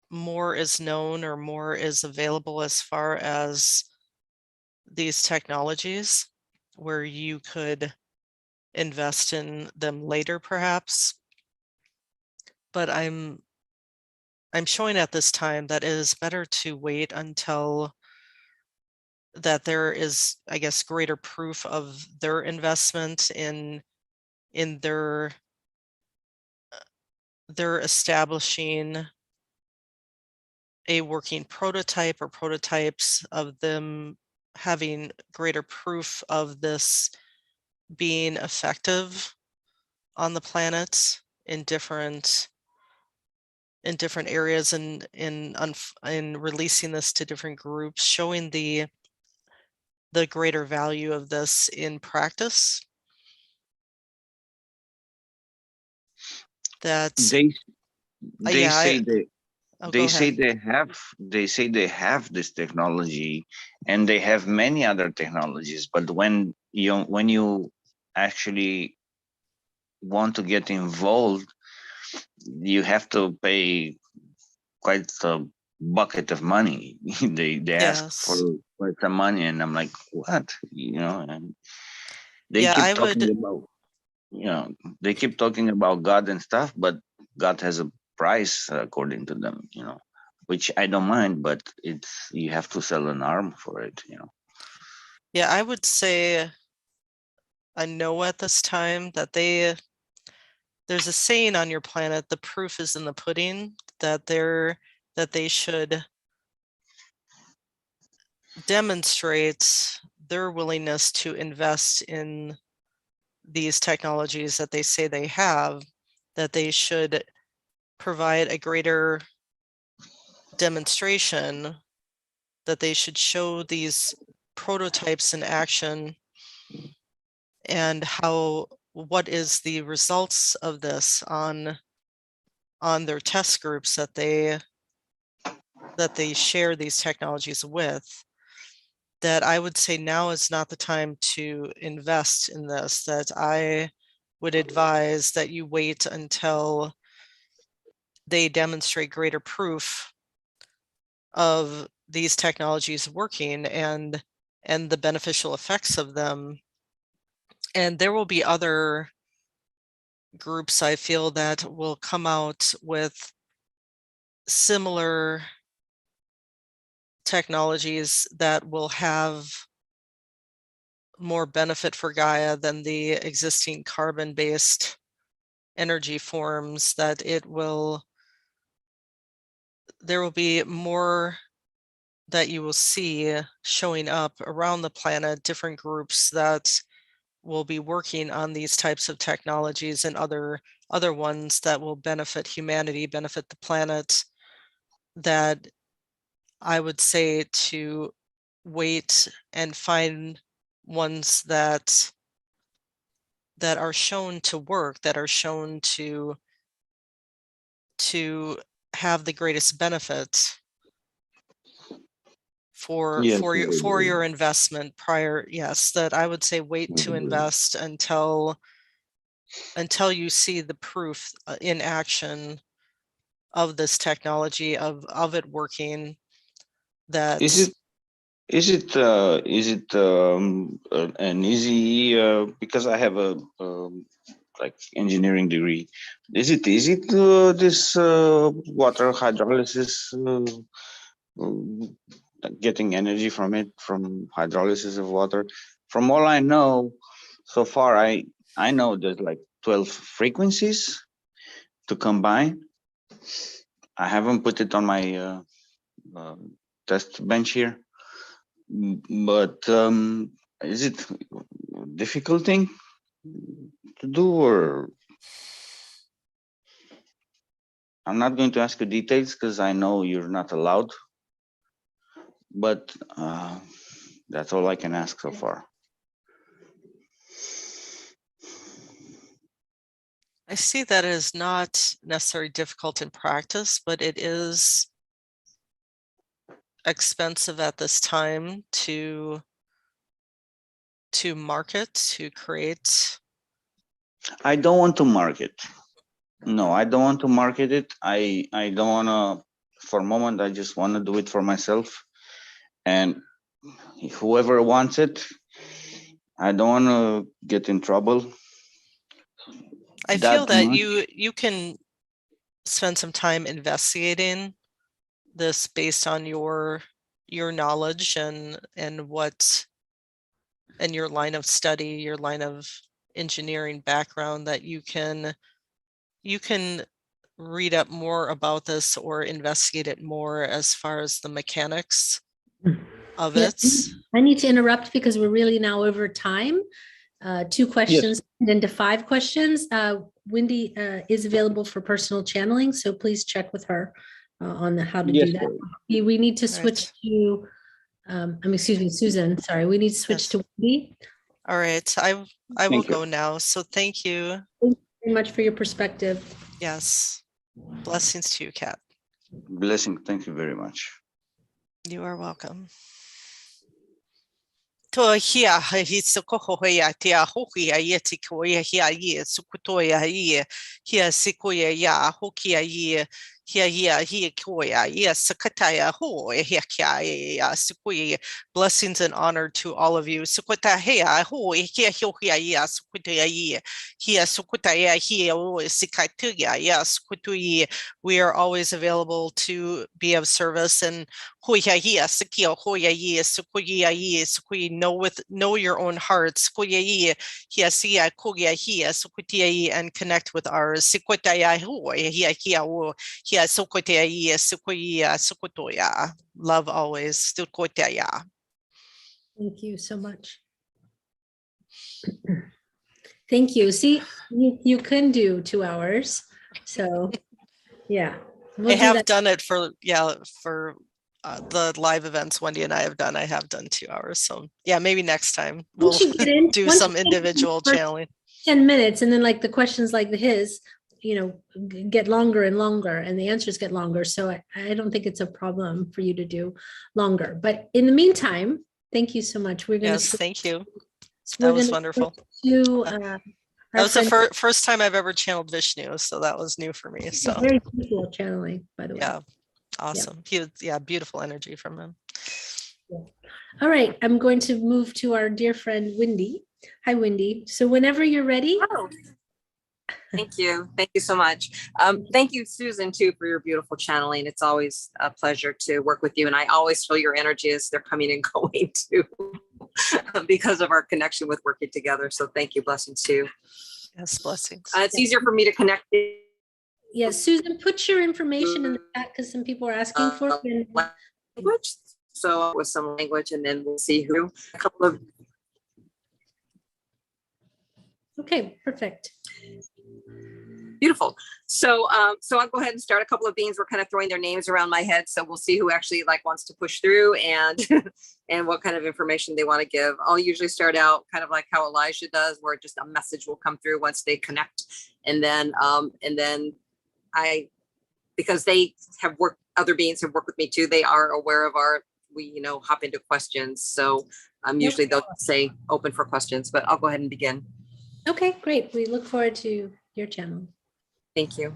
more is known or more is available as far as these technologies, where you could invest in them later perhaps. But I'm showing at this time that it is better to wait until that there is, I guess, greater proof of their investment in their establishing a working prototype or prototypes of them having greater proof of this being effective on the planet in different areas, and in releasing this to different groups, showing the greater value of this in practice. That they yeah, say go say ahead. they say they have this technology, and they have many other technologies, but when you actually want to get involved, you have to pay quite a bucket of money. They ask for Yes. quite some money, and I'm like, what? And they Yeah, keep I talking would. about, they keep talking about God and stuff, but God has a price according to them, which I don't mind, but you have to sell an arm for it. Yeah, I would say a no at this time. That there's a saying on your planet, the proof is in the pudding, that they should demonstrate their willingness to invest in these technologies that they say they have, that they should provide a greater demonstration, that they should show these prototypes in action, and what is the results of this on their test groups that they share these technologies with. That I would say now is not the time to invest in this, that I would advise that you wait until they demonstrate greater proof of these technologies working and the beneficial effects of them. And there will be other groups, I feel, that will come out with similar technologies that will have more benefit for Gaia than the existing carbon-based energy forms. That there will be more that you will see showing up around the planet, different groups that will be working on these types of technologies, and other ones that will benefit humanity, benefit the planet. That I would say to wait and find ones that are shown to work, that are shown to have the greatest benefit for Yes, your investment prior. Yes, that I would say wait to invest until you see the proof in action of this technology, of it working. That is it an easy, because I have a like engineering degree, is it easy to this water hydrolysis, getting energy from it, from hydrolysis of water? From all I know so far, I know there's like 12 frequencies to combine. I haven't put it on my test bench here, but is it a difficult thing to do, or? I'm not going to ask you details because I know you're not allowed, but that's all I can ask so far. I see that it is not necessarily difficult in practice, but it is expensive at this time to market, to create. I don't want to market. No, I don't want to market it. I don't want to, for a moment, I just want to do it for myself. And whoever wants it, I don't want to get in trouble. I feel that you can spend some time investigating this based on your knowledge and your line of study, your line of engineering background, that you can read up more about this or investigate it more as far as the mechanics of it. I need to interrupt because we're really now over time. 2 questions into 5 questions. Wendy is available for personal channeling, so please check with her on how to Yes, do that. sir. We need to switch to, excuse me, Susan, sorry, we need to switch to Wendy. All right, I will Thank you. go now. So thank you. Thank you very much for your perspective. Yes. Blessings to you, Kat. Blessing. Thank you very much. You are welcome. To hia hi sokohoya tia hokia yeti koya hia ye sukutoya ye hia sikoya ya hokia ye hia koya ye sakataya ho hia kia ya sukuya. Blessings and honor to all of you. Sukota hea ho hia hokia ya sukutaya ye hia sukutaya hia o sikatuya ya sukutuye. We are always available to be of service, and know your own hearts and connect with ours. Love always. Thank you so much. Thank you. See, you can do 2 hours. So yeah. I have done it for the live events Wendy and I have done. I have done 2 hours. So yeah, maybe next time we'll do some individual channeling. 10 minutes, and then like the questions like his, get longer and longer, and the answers get longer. So I don't think it's a problem for you to do longer. But in the meantime, thank you so much. We're going to. Yes, thank you. That was wonderful. That was the first time I've ever channeled Vishnu, so that was new for me. So very beautiful channeling, by the way. Yeah, awesome. Yeah. Beautiful energy from him. Yeah. All right, I'm going to move to our dear friend Wendy. Hi, Wendy. So whenever you're ready. Oh, thank you. Thank you so much. Thank you, Susan, too, for your beautiful channeling. It's always a pleasure to work with you, and I always feel your energy as they're coming and going too, because of our connection with working together. So thank you. Blessings too. Yes, blessings. It's easier for me to connect. Yes, Susan, put your information in the chat because some people are asking for it. Language. So with some language, and then we'll see who. A couple of. Okay, perfect. Beautiful. So I'll go ahead and start a couple of beings. We're kind of throwing their names around my head, so we'll see who actually wants to push through and and what kind of information they want to give. I'll usually start out kind of like how Elijah does, where just a message will come through once they connect, and then I, because they have worked, other beings have worked with me too. They are aware of we hop into questions. So usually they'll say open for questions, but I'll go ahead and begin. Okay, great. We look forward to your channel. Thank you.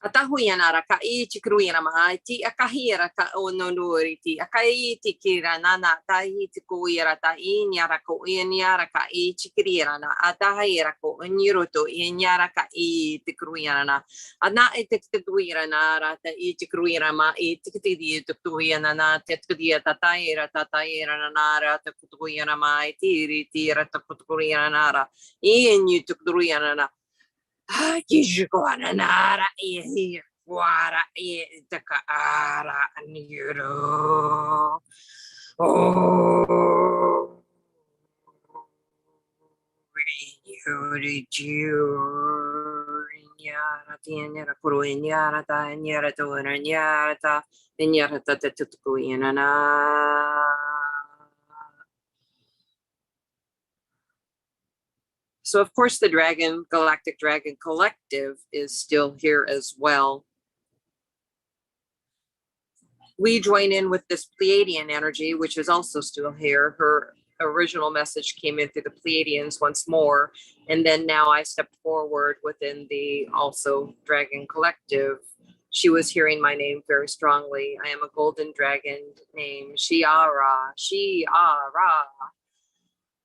Atahuiana ka I chikruina maiti akahira ka ononuriti akaiti kiranana taiti kuira ta inyara ko inyara ka I chikrina atahira ko oniruto inyara ka I tikruina ana itikruina ra ta I chikruina ma itikti tukruina na tetkudia tataira nara tukruina ma itiri tira tukruina nara inyu tukruina na Nara here, Wara Ara Nero. Oh, Nyara Tiana Kuruinyara, Nyara to Nyarata, and Yarata Tukuinana. So, of course, the Galactic Dragon Collective is still here as well. We join in with this Pleiadian energy, which is also still here. Her original message came in through the Pleiadians once more. And then now I stepped forward within the also Dragon Collective. She was hearing my name very strongly. I am a golden dragon named Shiara.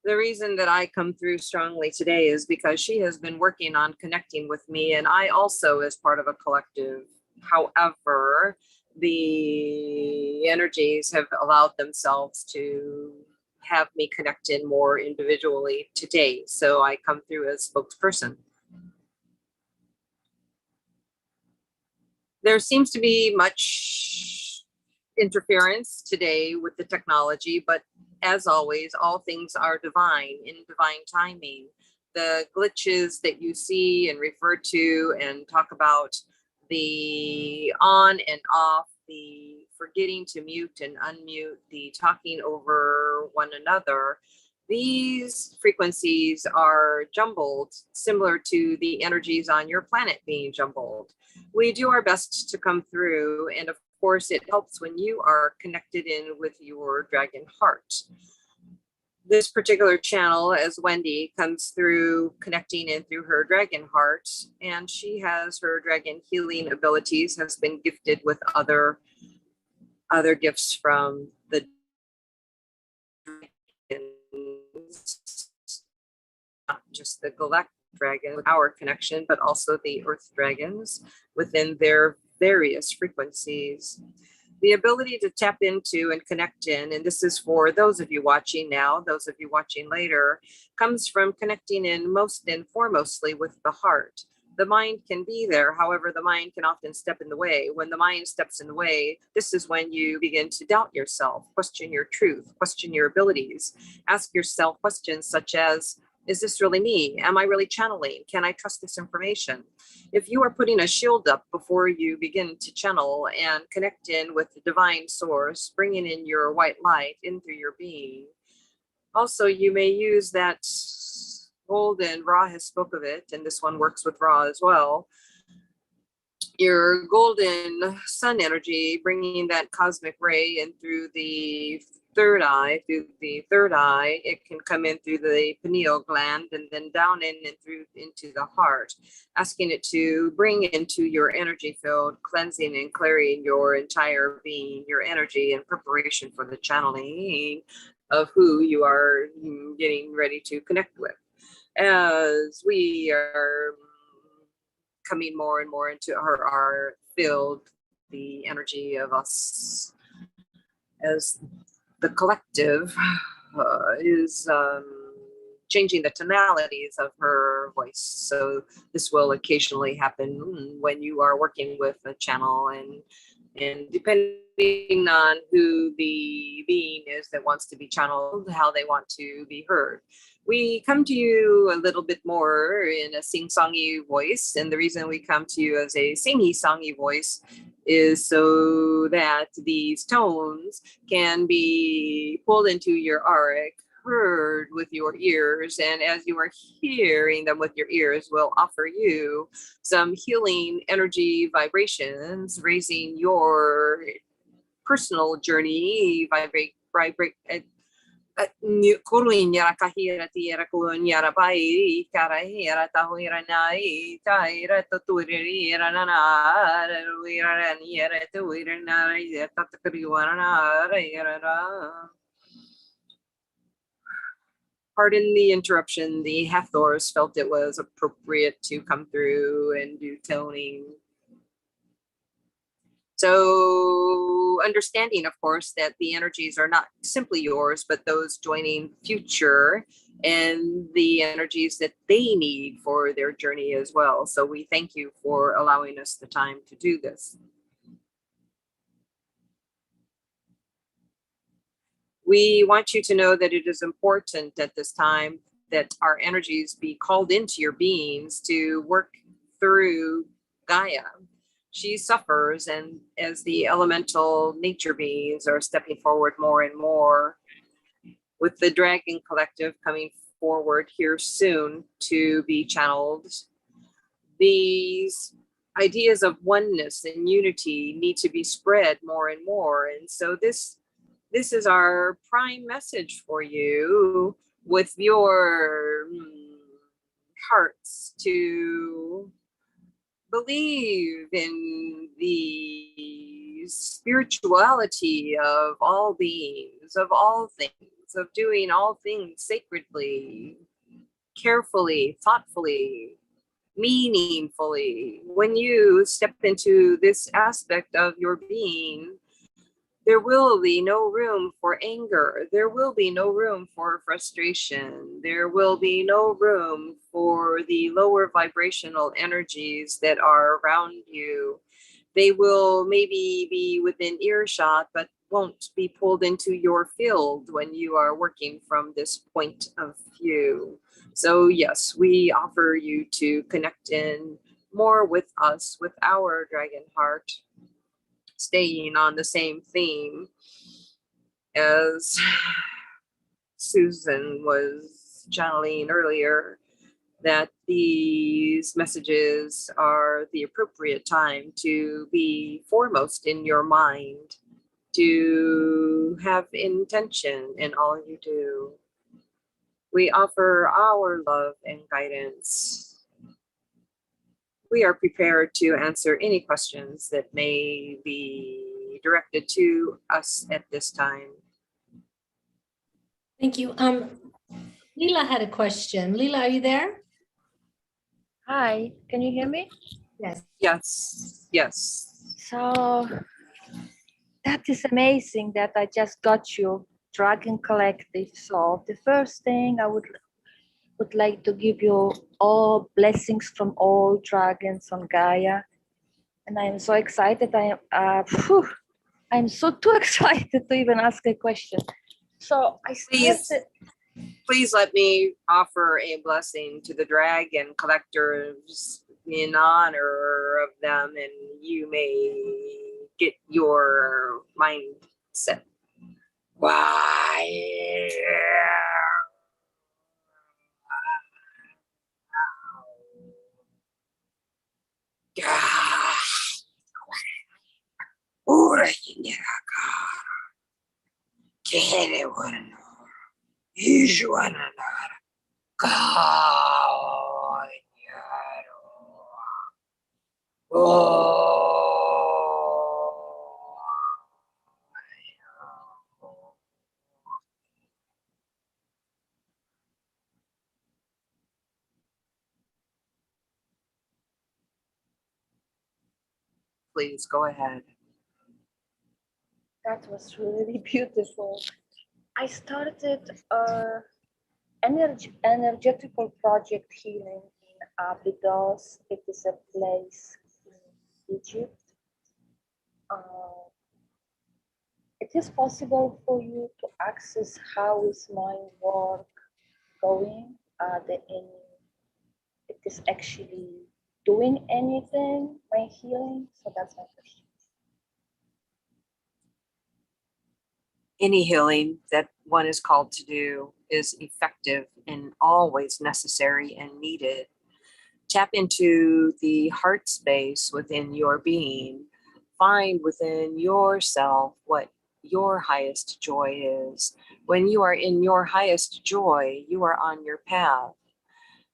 The reason that I come through strongly today is because she has been working on connecting with me, and I also is part of a collective. However, the energies have allowed themselves to have me connect in more individually today. So I come through as spokesperson. There seems to be much interference today with the technology, but as always, all things are divine in divine timing. The glitches that you see and refer to and talk about, the on and off, the forgetting to mute and unmute, the talking over one another, these frequencies are jumbled, similar to the energies on your planet being jumbled. We do our best to come through, and of course, it helps when you are connected in with your dragon heart. This particular channel, as Wendy, comes through connecting in through her dragon heart, and she has her dragon healing abilities, has been gifted with other gifts from the dragons, not just the galactic dragon, our connection, but also the earth dragons within their various frequencies. The ability to tap into and connect in, and this is for those of you watching now, those of you watching later, comes from connecting in most and foremostly with the heart. The mind can be there, however, the mind can often step in the way. When the mind steps in the way, this is when you begin to doubt yourself, question your truth, question your abilities, ask yourself questions such as, is this really me? Am I really channeling? Can I trust this information? If you are putting a shield up before you begin to channel and connect in with the divine source, bringing in your white light in through your being. Also, you may use that golden, Ra has spoke of it, and this one works with Ra as well. Your golden sun energy, bringing that cosmic ray in through the third eye, it can come in through the pineal gland and then down in and through into the heart, asking it to bring into your energy field, cleansing and clearing your entire being, your energy in preparation for the channeling of who you are getting ready to connect with. As we are coming more and more into our field, the energy of us as the collective is changing the tonalities of her voice. So this will occasionally happen when you are working with a channel, and depending on who the being is that wants to be channeled, how they want to be heard. We come to you a little bit more in a sing-songy voice, and the reason we come to you as a singy-songy voice is so that these tones can be pulled into your auric, heard with your ears, and as you are hearing them with your ears, will offer you some healing energy vibrations, raising your personal journey, vibrate Kurunyara kahira tira kurunyara bai karahira tahira nai taira tuturira nana ruira niera tuira nara tatakriwana ra. Pardon the interruption. The Hathors felt it was appropriate to come through and do toning. So understanding, of course, that the energies are not simply yours, but those joining future and the energies that they need for their journey as well. So we thank you for allowing us the time to do this. We want you to know that it is important at this time that our energies be called into your beings to work through Gaia. She suffers, and as the elemental nature beings are stepping forward more and more, with the Dragon Collective coming forward here soon to be channeled, these ideas of oneness and unity need to be spread more and more. And so this is our prime message for you with your hearts to believe in the spirituality of all beings, of all things, of doing all things sacredly, carefully, thoughtfully, meaningfully. When you step into this aspect of your being, there will be no room for anger. There will be no room for frustration. There will be no room for the lower vibrational energies that are around you. They will maybe be within earshot, but won't be pulled into your field when you are working from this point of view. So yes, we offer you to connect in more with us, with our dragon heart, staying on the same theme as Susan was channeling earlier, that these messages are the appropriate time to be foremost in your mind, to have intention in all you do. We offer our love and guidance. We are prepared to answer any questions that may be directed to us at this time. Thank you. Leela had a question. Leela, are you there? Hi, can you hear me? Yes. Yes, yes. So that is amazing that I just got you, Dragon Collective. So the first thing I would like to give you all blessings from all dragons on Gaia. And I'm so excited. I'm so too excited to even ask a question. So I started. Please let me offer a blessing to the dragon collectors in honor of them, and you may get your mindset. Why? Please go ahead. That was really beautiful. I started energetical project healing in Abydos. It is a place in Egypt. It is possible for you to access how is my work going. It is actually doing anything, my healing? So that's my question. Any healing that one is called to do is effective and always necessary and needed. Tap into the heart space within your being. Find within yourself what your highest joy is. When you are in your highest joy, you are on your path.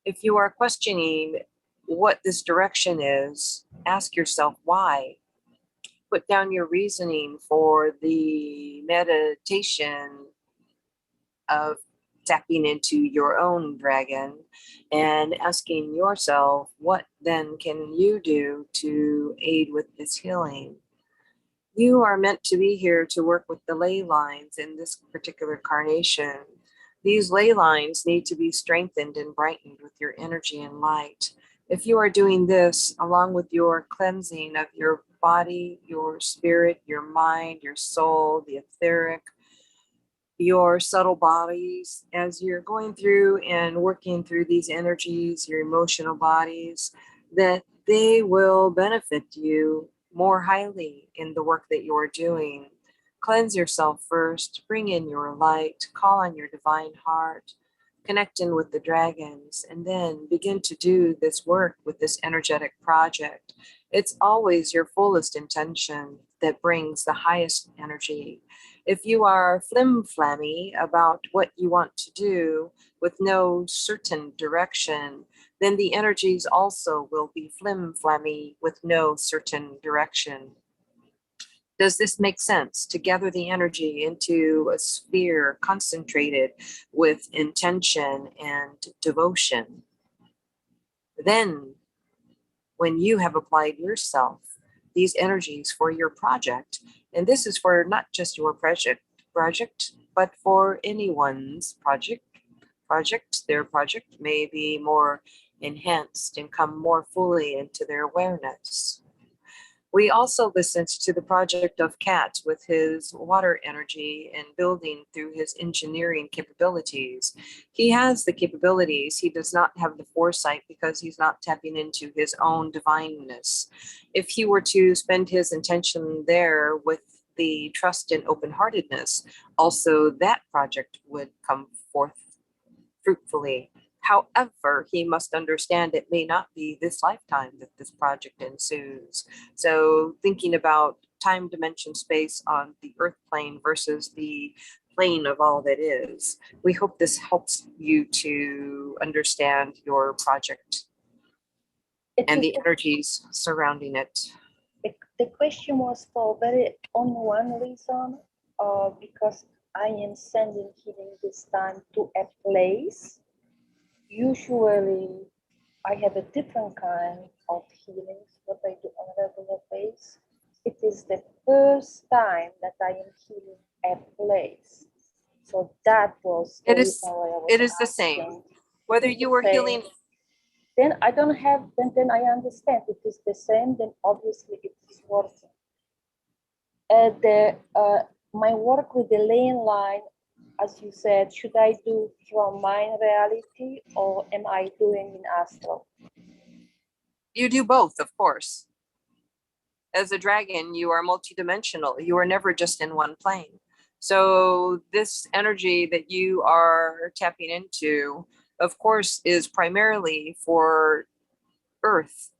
If you are questioning what this direction is, ask yourself why. Put down your reasoning for the meditation of tapping into your own dragon and asking yourself, what then can you do to aid with this healing? You are meant to be here to work with the ley lines in this particular carnation. These ley lines need to be strengthened and brightened with your energy and light. If you are doing this along with your cleansing of your body, your spirit, your mind, your soul, the etheric, your subtle bodies, as you're going through and working through these energies, your emotional bodies, that they will benefit you more highly in the work that you're doing. Cleanse yourself first, bring in your light, call on your divine heart, connect in with the dragons, and then begin to do this work with this energetic project. It's always your fullest intention that brings the highest energy. If you are flim-flammy about what you want to do with no certain direction, then the energies also will be flim-flammy with no certain direction. Does this make sense? To gather the energy into a sphere concentrated with intention and devotion. Then, when you have applied yourself these energies for your project, and this is for not just your project, but for anyone's project, their project may be more enhanced and come more fully into their awareness. We also listened to the project of Cat with his water energy and building through his engineering capabilities. He has the capabilities. He does not have the foresight because he's not tapping into his own divineness. If he were to spend his intention there with the trust and open-heartedness, also that project would come forth fruitfully. However, he must understand it may not be this lifetime that this project ensues. So thinking about time, dimension, space on the earth plane versus the plane of all that is, we hope this helps you to understand your project and the energies surrounding it. The question was for very on one reason, because I am sending healing this time to a place. Usually, I have a different kind of healings, what I do on a regular basis. It is the first time that I am healing a place. So that was it is the same. Whether you were healing, then I don't have, then I understand it is the same, then obviously it is working. My work with the lane line, as you said, should I do from mind reality or am I doing in astral? You do both, of course. As a dragon, you are multidimensional. You are never just in one plane. So this energy that you are tapping into, of course, is primarily for Earth.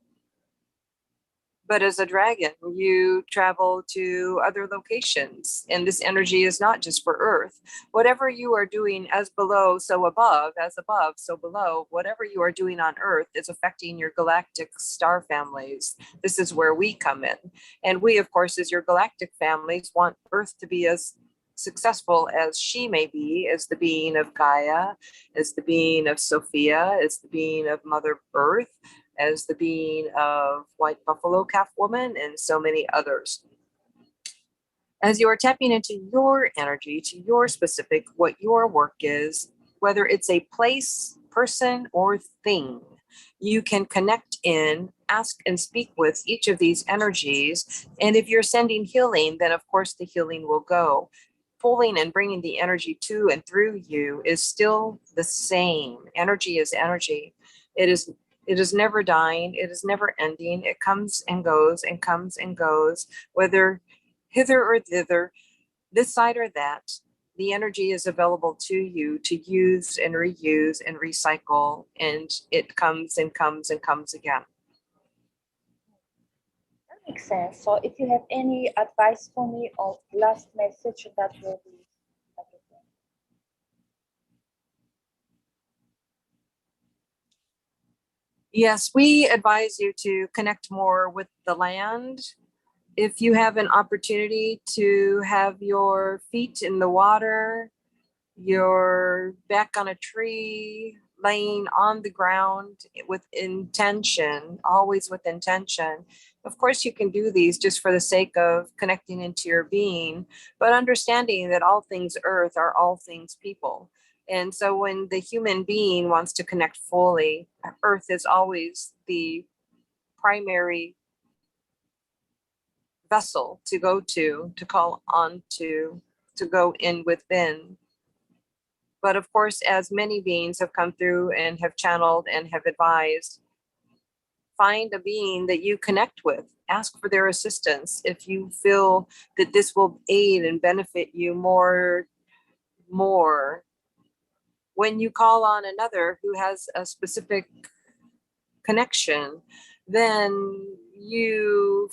But as a dragon, you travel to other locations, and this energy is not just for Earth. Whatever you are doing as below, so above, as above, so below, whatever you are doing on Earth is affecting your galactic star families. This is where we come in. And we, of course, as your galactic families, want Earth to be as successful as she may be, as the being of Gaia, as the being of Sophia, as the being of Mother Earth, as the being of White Buffalo Calf Woman, and so many others. As you are tapping into your energy, to your specific, what your work is, whether it's a place, person, or thing, you can connect in, ask and speak with each of these energies. And if you're sending healing, then of course the healing will go. Pulling and bringing the energy to and through you is still the same. Energy is energy. It is never dying. It is never ending. It comes and goes and comes and goes, whether hither or thither, this side or that. The energy is available to you to use and reuse and recycle, and it comes and comes and comes again. That makes sense. So if you have any advice for me or last message, that will be everything. Yes, we advise you to connect more with the land. If you have an opportunity to have your feet in the water, your back on a tree, laying on the ground with intention, always with intention. Of course, you can do these just for the sake of connecting into your being, but understanding that all things earth are all things people. And so when the human being wants to connect fully, earth is always the primary vessel to go to call on to go in within. But of course, as many beings have come through and have channeled and have advised, find a being that you connect with. Ask for their assistance if you feel that this will aid and benefit you more. When you call on another who has a specific connection, then you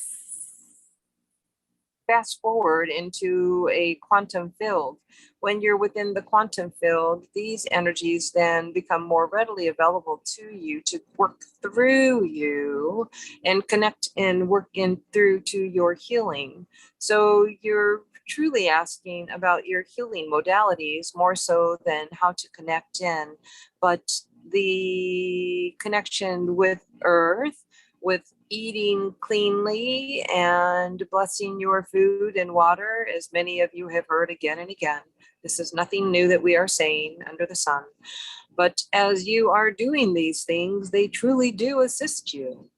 fast forward into a quantum field. When you're within the quantum field, these energies then become more readily available to you to work through you and connect and work in through to your healing. So you're truly asking about your healing modalities more so than how to connect in, but the connection with earth, with eating cleanly and blessing your food and water, as many of you have heard again and again. This is nothing new that we are saying under the sun. But as you are doing these things, they truly do assist you.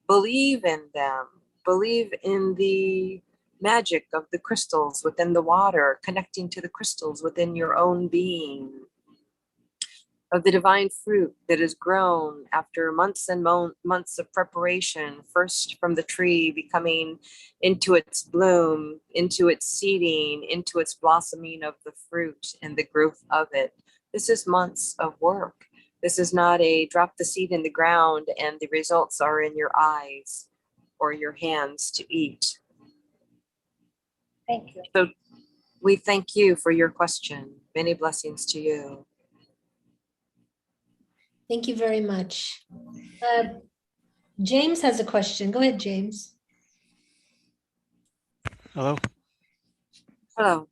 Believe in them. believe in the magic of the crystals within the water, connecting to the crystals within your own being, of the divine fruit that is grown after months and months of preparation, first from the tree becoming into its bloom, into its seeding, into its blossoming of the fruit and the growth of it. This is months of work. This is not a drop the seed in the ground and the results are in your eyes or your hands to eat. Thank you. So we thank you for your question. Many blessings to you. Thank you very much. James has a question. Go ahead, James. Hello. Hello.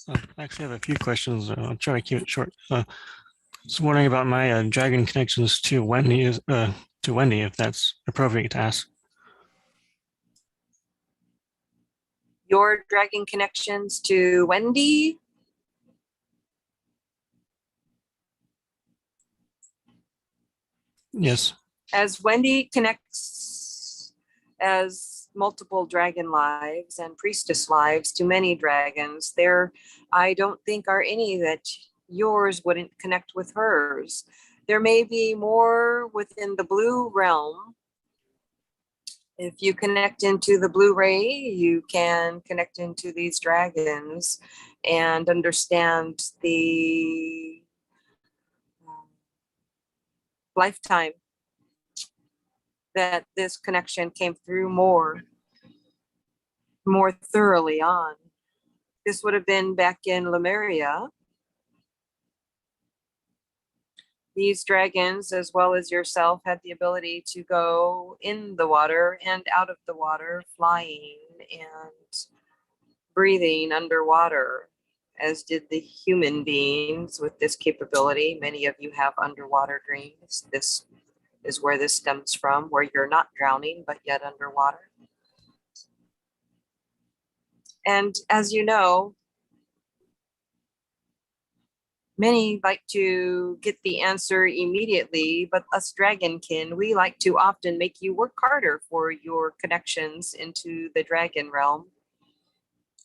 I actually have a few questions. I'll try to keep it short. Just wondering about my dragon connections to Wendy, if that's appropriate to ask. Your dragon connections to Wendy? Yes. As Wendy connects as multiple dragon lives and priestess lives to many dragons, there I don't think are any that yours wouldn't connect with hers. There may be more within the blue realm. If you connect into the blue ray, you can connect into these dragons and understand the lifetime that this connection came through more thoroughly on. This would have been back in Lemuria. These dragons, as well as yourself, had the ability to go in the water and out of the water, flying and breathing underwater, as did the human beings with this capability. Many of you have underwater dreams. This is where this stems from, where you're not drowning, but yet underwater. And as you know, many like to get the answer immediately, but us dragonkin, we like to often make you work harder for your connections into the dragon realm.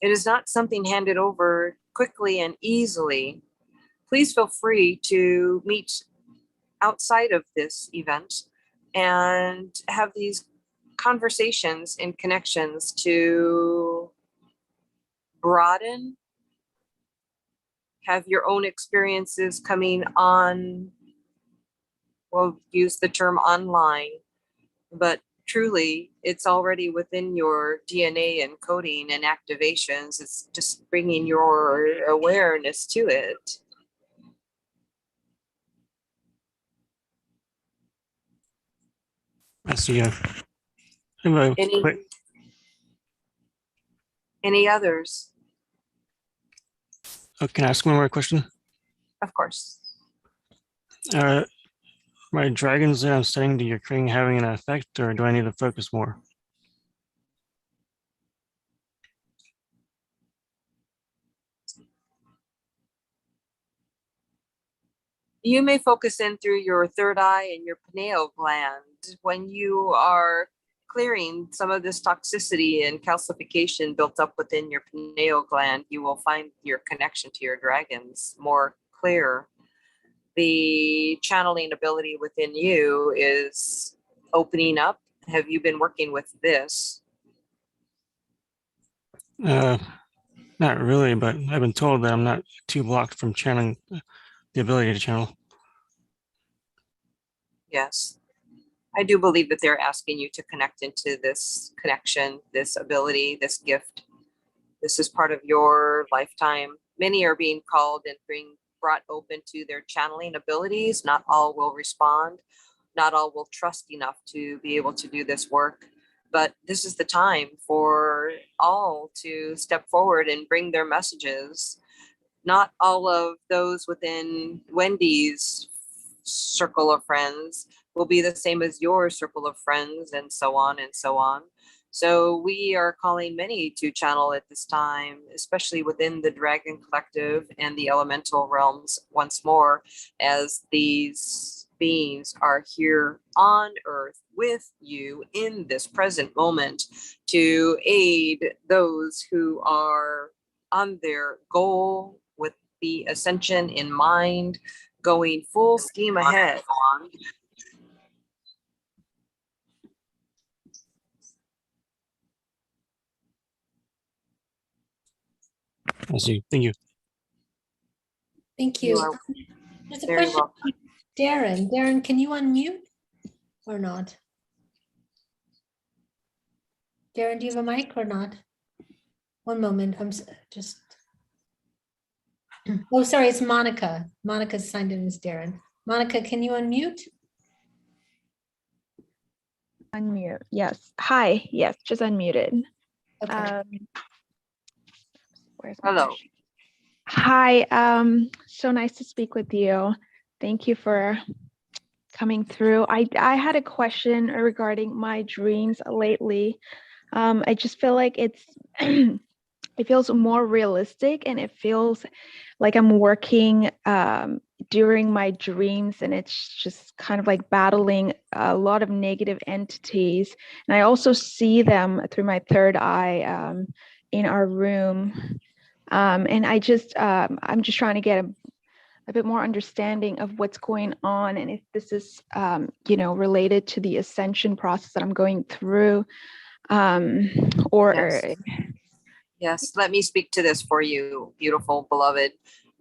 It is not something handed over quickly and easily. Please feel free to meet outside of this event and have these conversations and connections to broaden, have your own experiences coming on, we'll use the term online, but truly it's already within your DNA and coding and activations. It's just bringing your awareness to it. I see. Any others? Oh, can I ask one more question? Of course. My dragons that I'm studying to Ukraine having an effect, or do I need to focus more? You may focus in through your third eye and your pineal gland. When you are clearing some of this toxicity and calcification built up within your pineal gland, you will find your connection to your dragons more clear. The channeling ability within you is opening up. Have you been working with this? Not really, but I've been told that I'm not too blocked from channeling the ability to channel. Yes. I do believe that they're asking you to connect into this connection, this ability, this gift. This is part of your lifetime. Many are being called and being brought open to their channeling abilities. Not all will respond. Not all will trust enough to be able to do this work. But this is the time for all to step forward and bring their messages. Not all of those within Wendy's circle of friends will be the same as your circle of friends, and so on and so on. So we are calling many to channel at this time, especially within the Dragon Collective and the elemental realms once more, as these beings are here on earth with you in this present moment to aid those who are on their goal with the ascension in mind, going full steam ahead. I see. Thank you. Thank You you. are There's a very question. welcome. Darren, Darren, can you unmute or not? Darren, do you have a mic or not? One moment, just. Oh, sorry, it's Monica. Monica's signed in as Darren. Monica, can you unmute? Unmute. Yes. Hi. Yes, just unmuted. Okay. Where's my Hello. question? Hi. So nice to speak with you. Thank you for coming through. I had a question regarding my dreams lately. I just feel like it's it feels more realistic, and it feels like I'm working during my dreams, and it's just kind of like battling a lot of negative entities. And I also see them through my third eye in our room. And I'm just trying to get a bit more understanding of what's going on, and if this is related to the ascension process that I'm going through, or Yes, let me speak to this for you, beautiful, beloved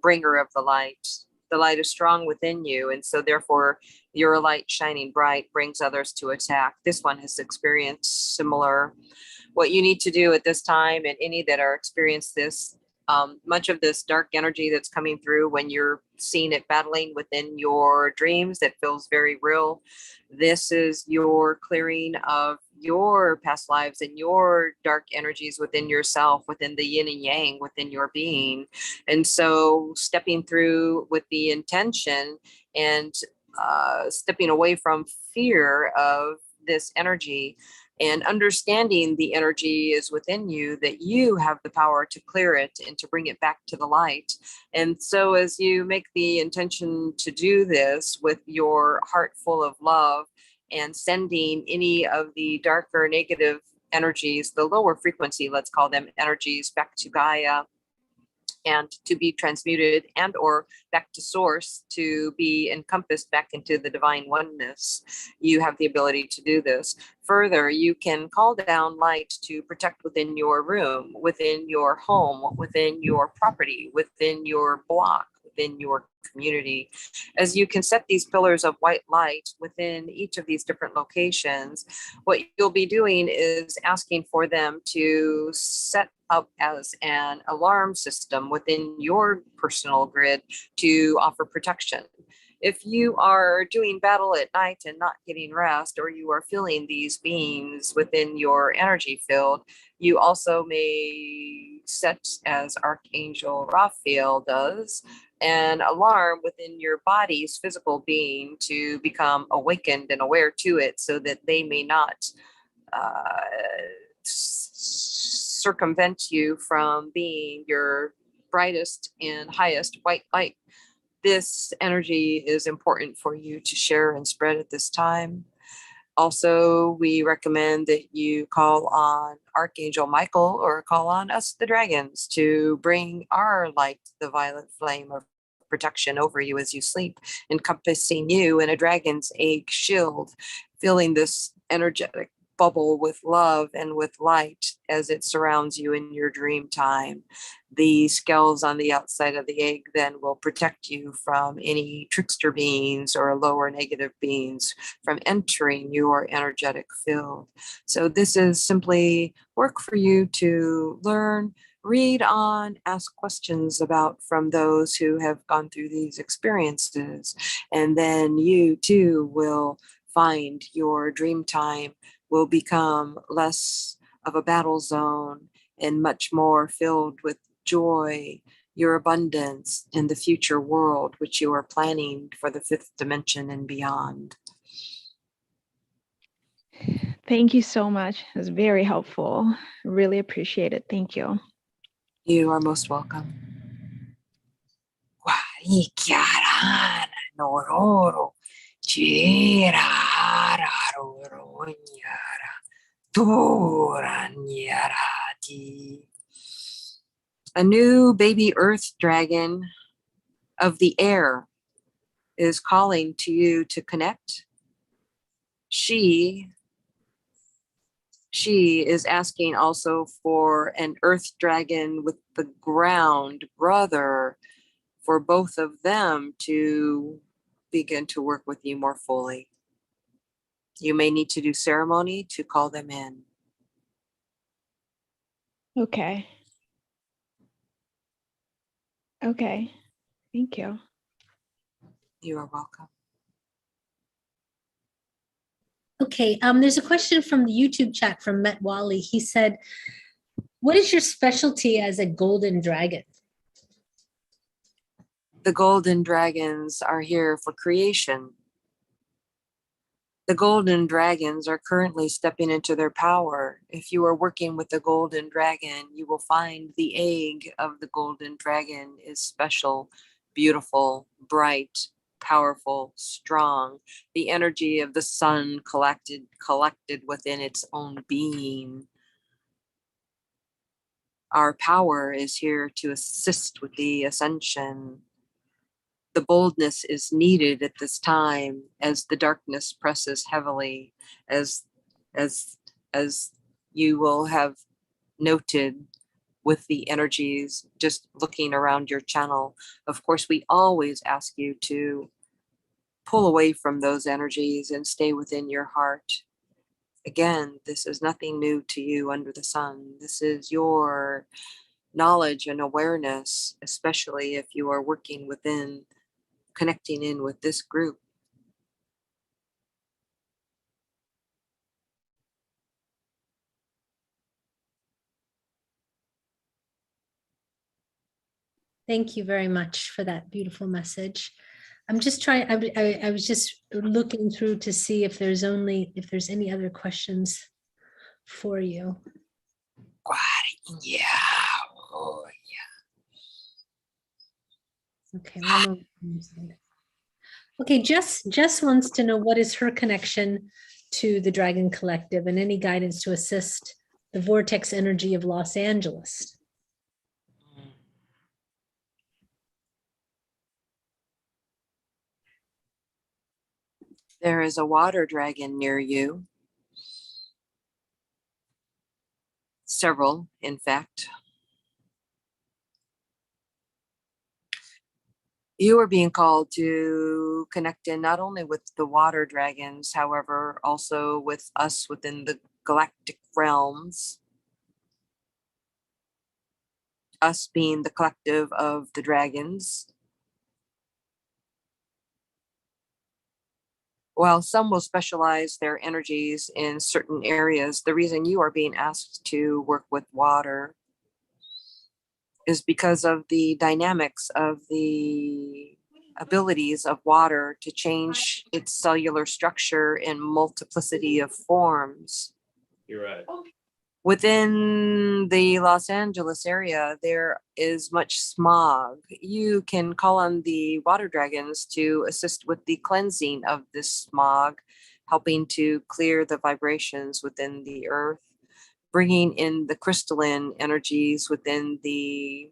bringer of the light. The light is strong within you, and so therefore your light shining bright brings others to attack. This one has experienced similar. What you need to do at this time, and any that are experienced this, much of this dark energy that's coming through when you're seeing it battling within your dreams, that feels very real. This is your clearing of your past lives and your dark energies within yourself, within the yin and yang, within your being. And so stepping through with the intention and stepping away from fear of this energy, and understanding the energy is within you, that you have the power to clear it and to bring it back to the light. And so as you make the intention to do this with your heart full of love, and sending any of the darker negative energies, the lower frequency, let's call them energies, back to Gaia, and to be transmuted, and or back to source to be encompassed back into the divine oneness, you have the ability to do this. Further, you can call down light to protect within your room, within your home, within your property, within your block, within your community. As you can set these pillars of white light within each of these different locations, what you'll be doing is asking for them to set up as an alarm system within your personal grid to offer protection. If you are doing battle at night and not getting rest, or you are feeling these beings within your energy field, you also may set, as Archangel Raphael does, an alarm within your body's physical being to become awakened and aware to it, so that they may not circumvent you from being your brightest and highest white light. This energy is important for you to share and spread at this time. Also, we recommend that you call on Archangel Michael, or call on us, the dragons, to bring our light, the violet flame of protection, over you as you sleep, encompassing you in a dragon's egg shield, feeling this energetic bubble with love and with light as it surrounds you in your dream time. The scales on the outside of the egg then will protect you from any trickster beings or lower negative beings from entering your energetic field. So this is simply work for you to learn, read on, ask questions about from those who have gone through these experiences. And then you too will find your dream time will become less of a battle zone and much more filled with joy, your abundance in the future world, which you are planning for the fifth dimension and beyond. Thank you so much. It was very helpful. Really appreciate it. Thank you. You are most welcome. Guarikiarana, Nororo, A new baby earth dragon of the air is calling to you to connect. She is asking also for an earth dragon with the ground brother, for both of them to begin to work with you more fully. You may need to do ceremony to call them in. Okay. Okay. Thank you. You are welcome. Okay, there's a question from the YouTube chat from Met Wally. He said, what is your specialty as a golden dragon? The golden dragons are here for creation. The golden dragons are currently stepping into their power. If you are working with the golden dragon, you will find the egg of the golden dragon is special, beautiful, bright, powerful, strong. The energy of the sun collected within its own being. Our power is here to assist with the ascension. The boldness is needed at this time as the darkness presses heavily, as you will have noted with the energies just looking around your channel. Of course, we always ask you to pull away from those energies and stay within your heart. Again, this is nothing new to you under the sun. This is your knowledge and awareness, especially if you are working within, connecting in with this group. Thank you very much for that beautiful message. I'm just trying, I was just looking through to see if there's any other questions for you. Okay, one moment. Okay, Jess wants to know what is her connection to the Dragon Collective and any guidance to assist the vortex energy of Los Angeles. There is a water dragon near you. Several, in fact. You are being called to connect in not only with the water dragons, however, also with us within the galactic realms. Us being the collective of the dragons. While some will specialize their energies in certain areas, the reason you are being asked to work with water is because of the dynamics of the abilities of water to change its cellular structure in multiplicity of forms. You're right. Within the Los Angeles area, there is much smog. You can call on the water dragons to assist with the cleansing of this smog, helping to clear the vibrations within the earth, bringing in the crystalline energies within the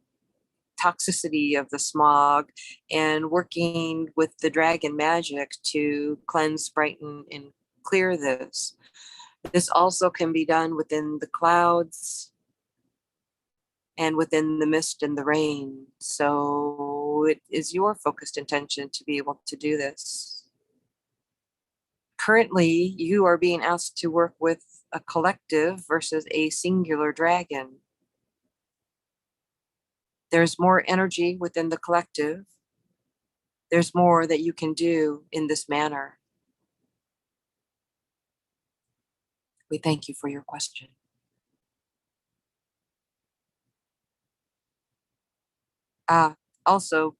toxicity of the smog, and working with the dragon magic to cleanse, brighten, and clear this. This also can be done within the clouds and within the mist and the rain. So it is your focused intention to be able to do this. Currently, you are being asked to work with a collective versus a singular dragon. There's more energy within the collective. There's more that you can do in this manner. We thank you for your question. Also,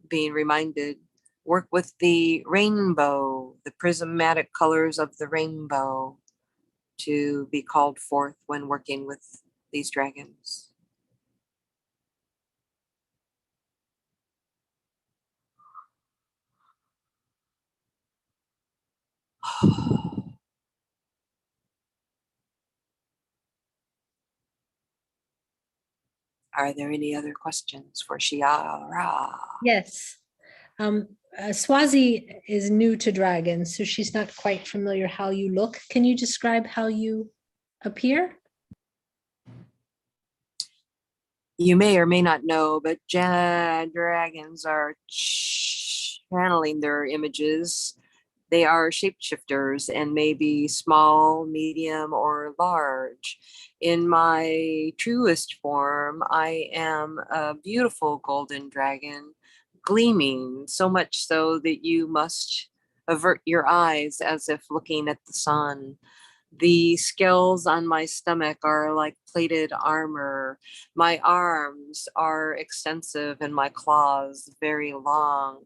being reminded, work with the rainbow, the prismatic colors of the rainbow to be called forth when working with these dragons. Are there any other questions for Shiara? Yes. Swazi is new to dragons, so she's not quite familiar how you look. Can you describe how you appear? You may or may not know, but dragons are channeling their images. They are shapeshifters and may be small, medium, or large. In my truest form, I am a beautiful golden dragon, gleaming, so much so that you must avert your eyes as if looking at the sun. The scales on my stomach are like plated armor. My arms are extensive and my claws very long.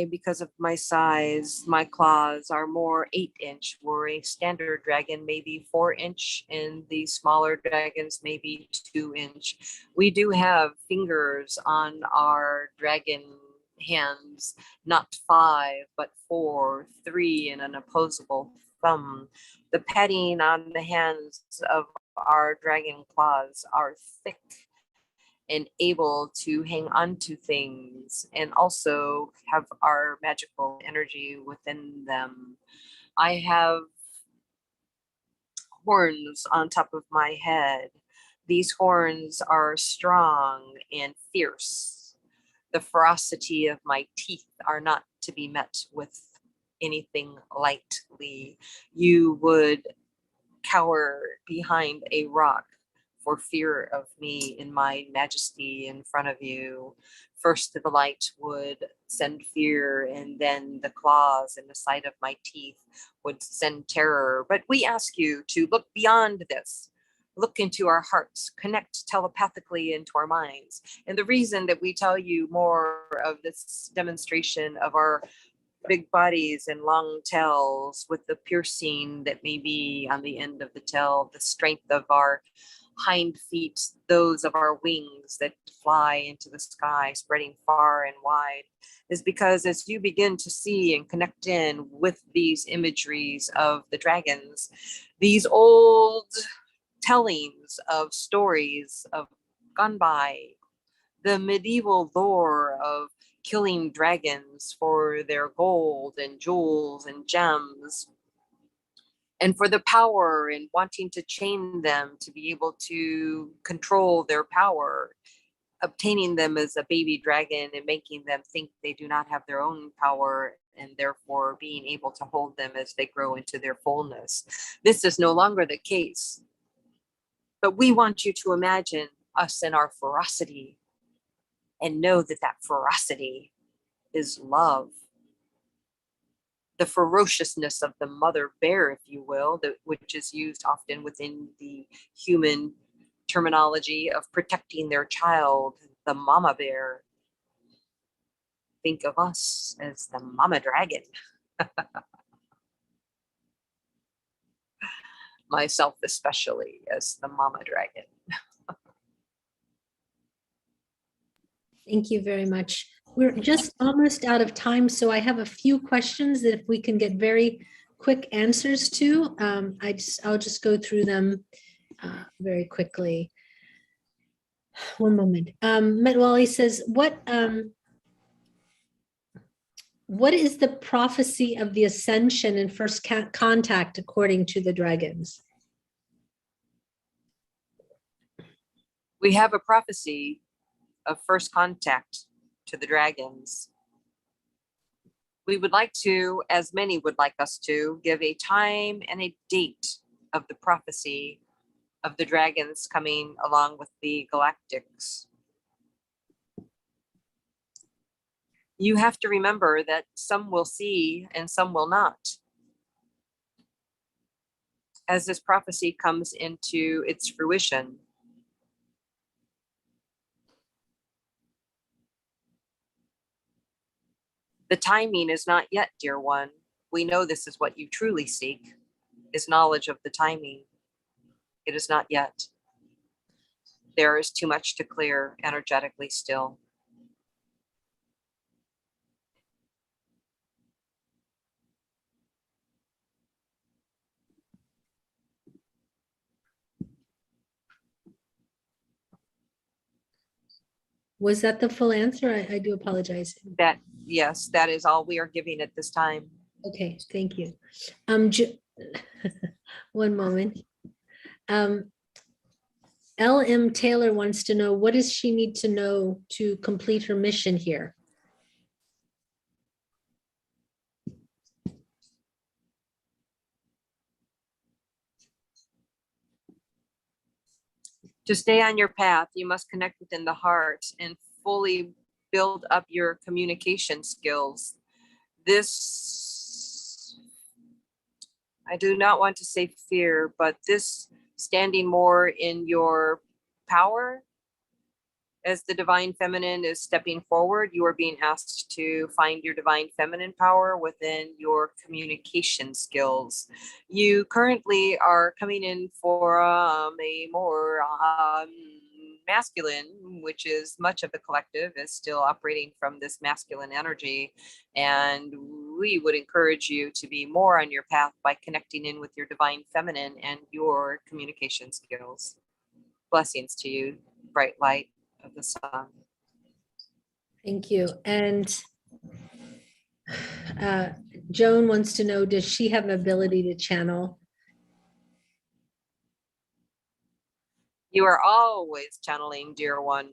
Because of my size, my claws are more 8-inch, where a standard dragon may be 4-inch and the smaller dragons may be 2-inch. We do have fingers on our dragon hands, not 5, but 4, 3, and an opposable thumb. The padding on the hands of our dragon claws are thick and able to hang on to things and also have our magical energy within them. I have horns on top of my head. These horns are strong and fierce. The ferocity of my teeth are not to be met with anything lightly. You would cower behind a rock for fear of me in my majesty in front of you. First, the light would send fear, and then the claws and the sight of my teeth would send terror. But we ask you to look beyond this. Look into our hearts, connect telepathically into our minds. And the reason that we tell you more of this demonstration of our big bodies and long tails with the piercing that may be on the end of the tail, the strength of our hind feet, those of our wings that fly into the sky, spreading far and wide, is because as you begin to see and connect in with these imageries of the dragons, these old tellings of stories of gone by, the medieval lore of killing dragons for their gold and jewels and gems, and for the power and wanting to chain them to be able to control their power, obtaining them as a baby dragon and making them think they do not have their own power, and therefore being able to hold them as they grow into their fullness. This is no longer the case. But we want you to imagine us and our ferocity and know that that ferocity is love. The ferociousness of the mother bear, if you will, which is used often within the human terminology of protecting their child, the mama bear. Think of us as the mama dragon. Myself especially as the mama dragon. Thank you very much. We're just almost out of time, so I have a few questions that if we can get very quick answers to, I'll just go through them very quickly. One moment. Metwali says, what is the prophecy of the ascension and first contact according to the dragons? We have a prophecy of first contact to the dragons. We would like to, as many would like us to, give a time and a date of the prophecy of the dragons coming along with the galactics. You have to remember that some will see and some will not. As this prophecy comes into its fruition, the timing is not yet, dear one. We know this is what you truly seek, is knowledge of the timing. It is not yet. There is too much to clear energetically still. Was that the full answer? I do apologize. That, yes, that is all we are giving at this time. Okay, thank you. One moment. LM Taylor wants to know, what does she need to know to complete her mission here? To stay on your path, you must connect within the heart and fully build up your communication skills. This, I do not want to say fear, but this standing more in your power as the divine feminine is stepping forward, you are being asked to find your divine feminine power within your communication skills. You currently are coming in for a more masculine, which is much of the collective is still operating from this masculine energy. And we would encourage you to be more on your path by connecting in with your divine feminine and your communication skills. Blessings to you, bright light of the sun. Thank you. And Joan wants to know, does she have ability to channel? You are always channeling, dear one.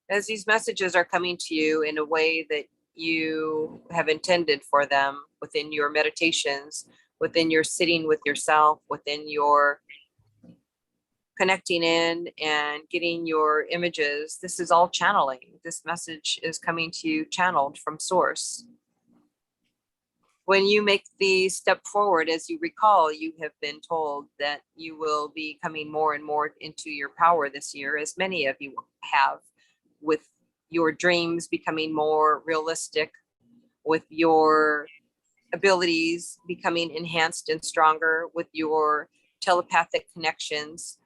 As these messages are coming to you in a way that you have intended for them within your meditations, within your sitting with yourself, within your connecting in and getting your images, this is all channeling. This message is coming to you channeled from source. When you make the step forward, as you recall, you have been told that you will be coming more and more into your power this year, as many of you have, with your dreams becoming more realistic, with your abilities becoming enhanced and stronger, with your telepathic connections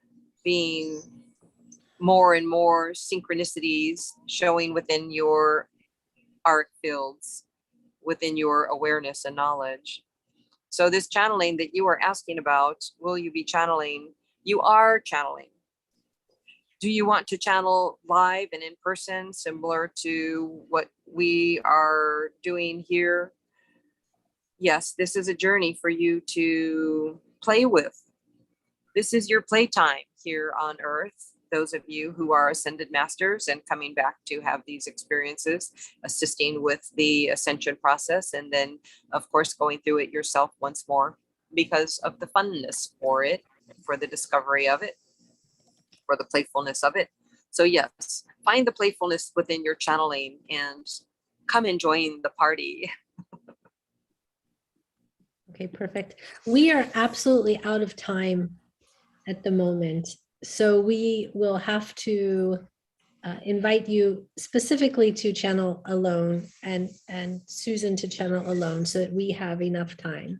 being more and more synchronicities showing within your arc fields, within your awareness and knowledge. So this channeling that you are asking about, will you be channeling? You are channeling. Do you want to channel live and in person, similar to what we are doing here? Yes, this is a journey for you to play with. This is your playtime here on Earth. Those of you who are ascended masters and coming back to have these experiences, assisting with the ascension process, and then of course going through it yourself once more because of the funness for it, for the discovery of it, for the playfulness of it. So yes, find the playfulness within your channeling and come and join the party. Okay, perfect. We are absolutely out of time at the moment. So we will have to invite you specifically to channel alone and Susan to channel alone so that we have enough time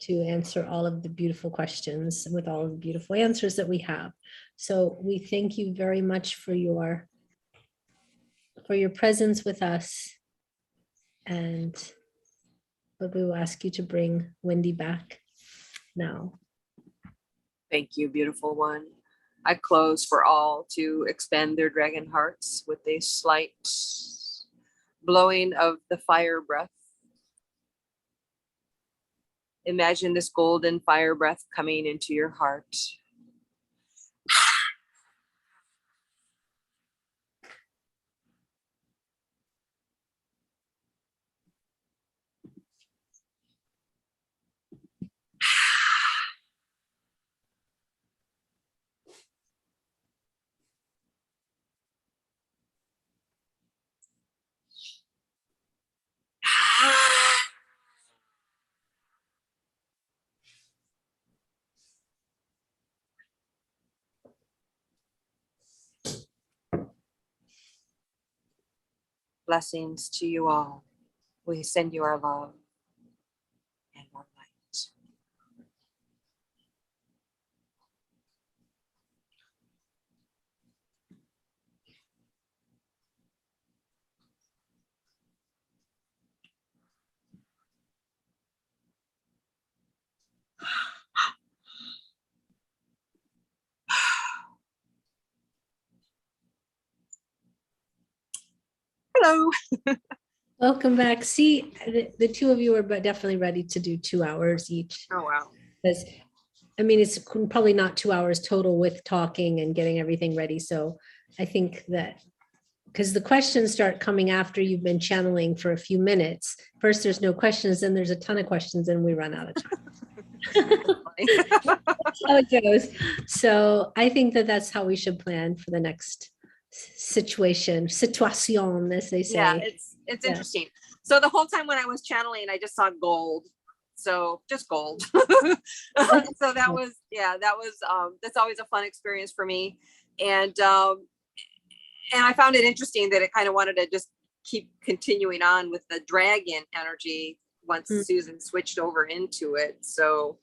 to answer all of the beautiful questions with all of the beautiful answers that we have. So we thank you very much for your presence with us, but we will ask you to bring Wendy back now. Thank you, beautiful one. I close for all to expand their dragon hearts with a slight blowing of the fire breath. Imagine this golden fire breath coming into your heart. Blessings to you all. We send you our love and our light. Hello. Welcome back. See, the two of you are definitely ready to do 2 hours each. Oh, wow. Because, I mean, it's probably not 2 hours total with talking and getting everything ready. So I think that, because the questions start coming after you've been channeling for a few minutes. First, there's no questions, then there's a ton of questions, and we run out of time. That's how it goes. So I think that that's how we should plan for the next situation, as they say. Yeah, it's interesting. So the whole time when I was channeling, I just saw gold. So just gold. So that was that's always a fun experience for me. And I found it interesting that it kind of wanted to just keep continuing on with the dragon energy once Susan switched over into it. So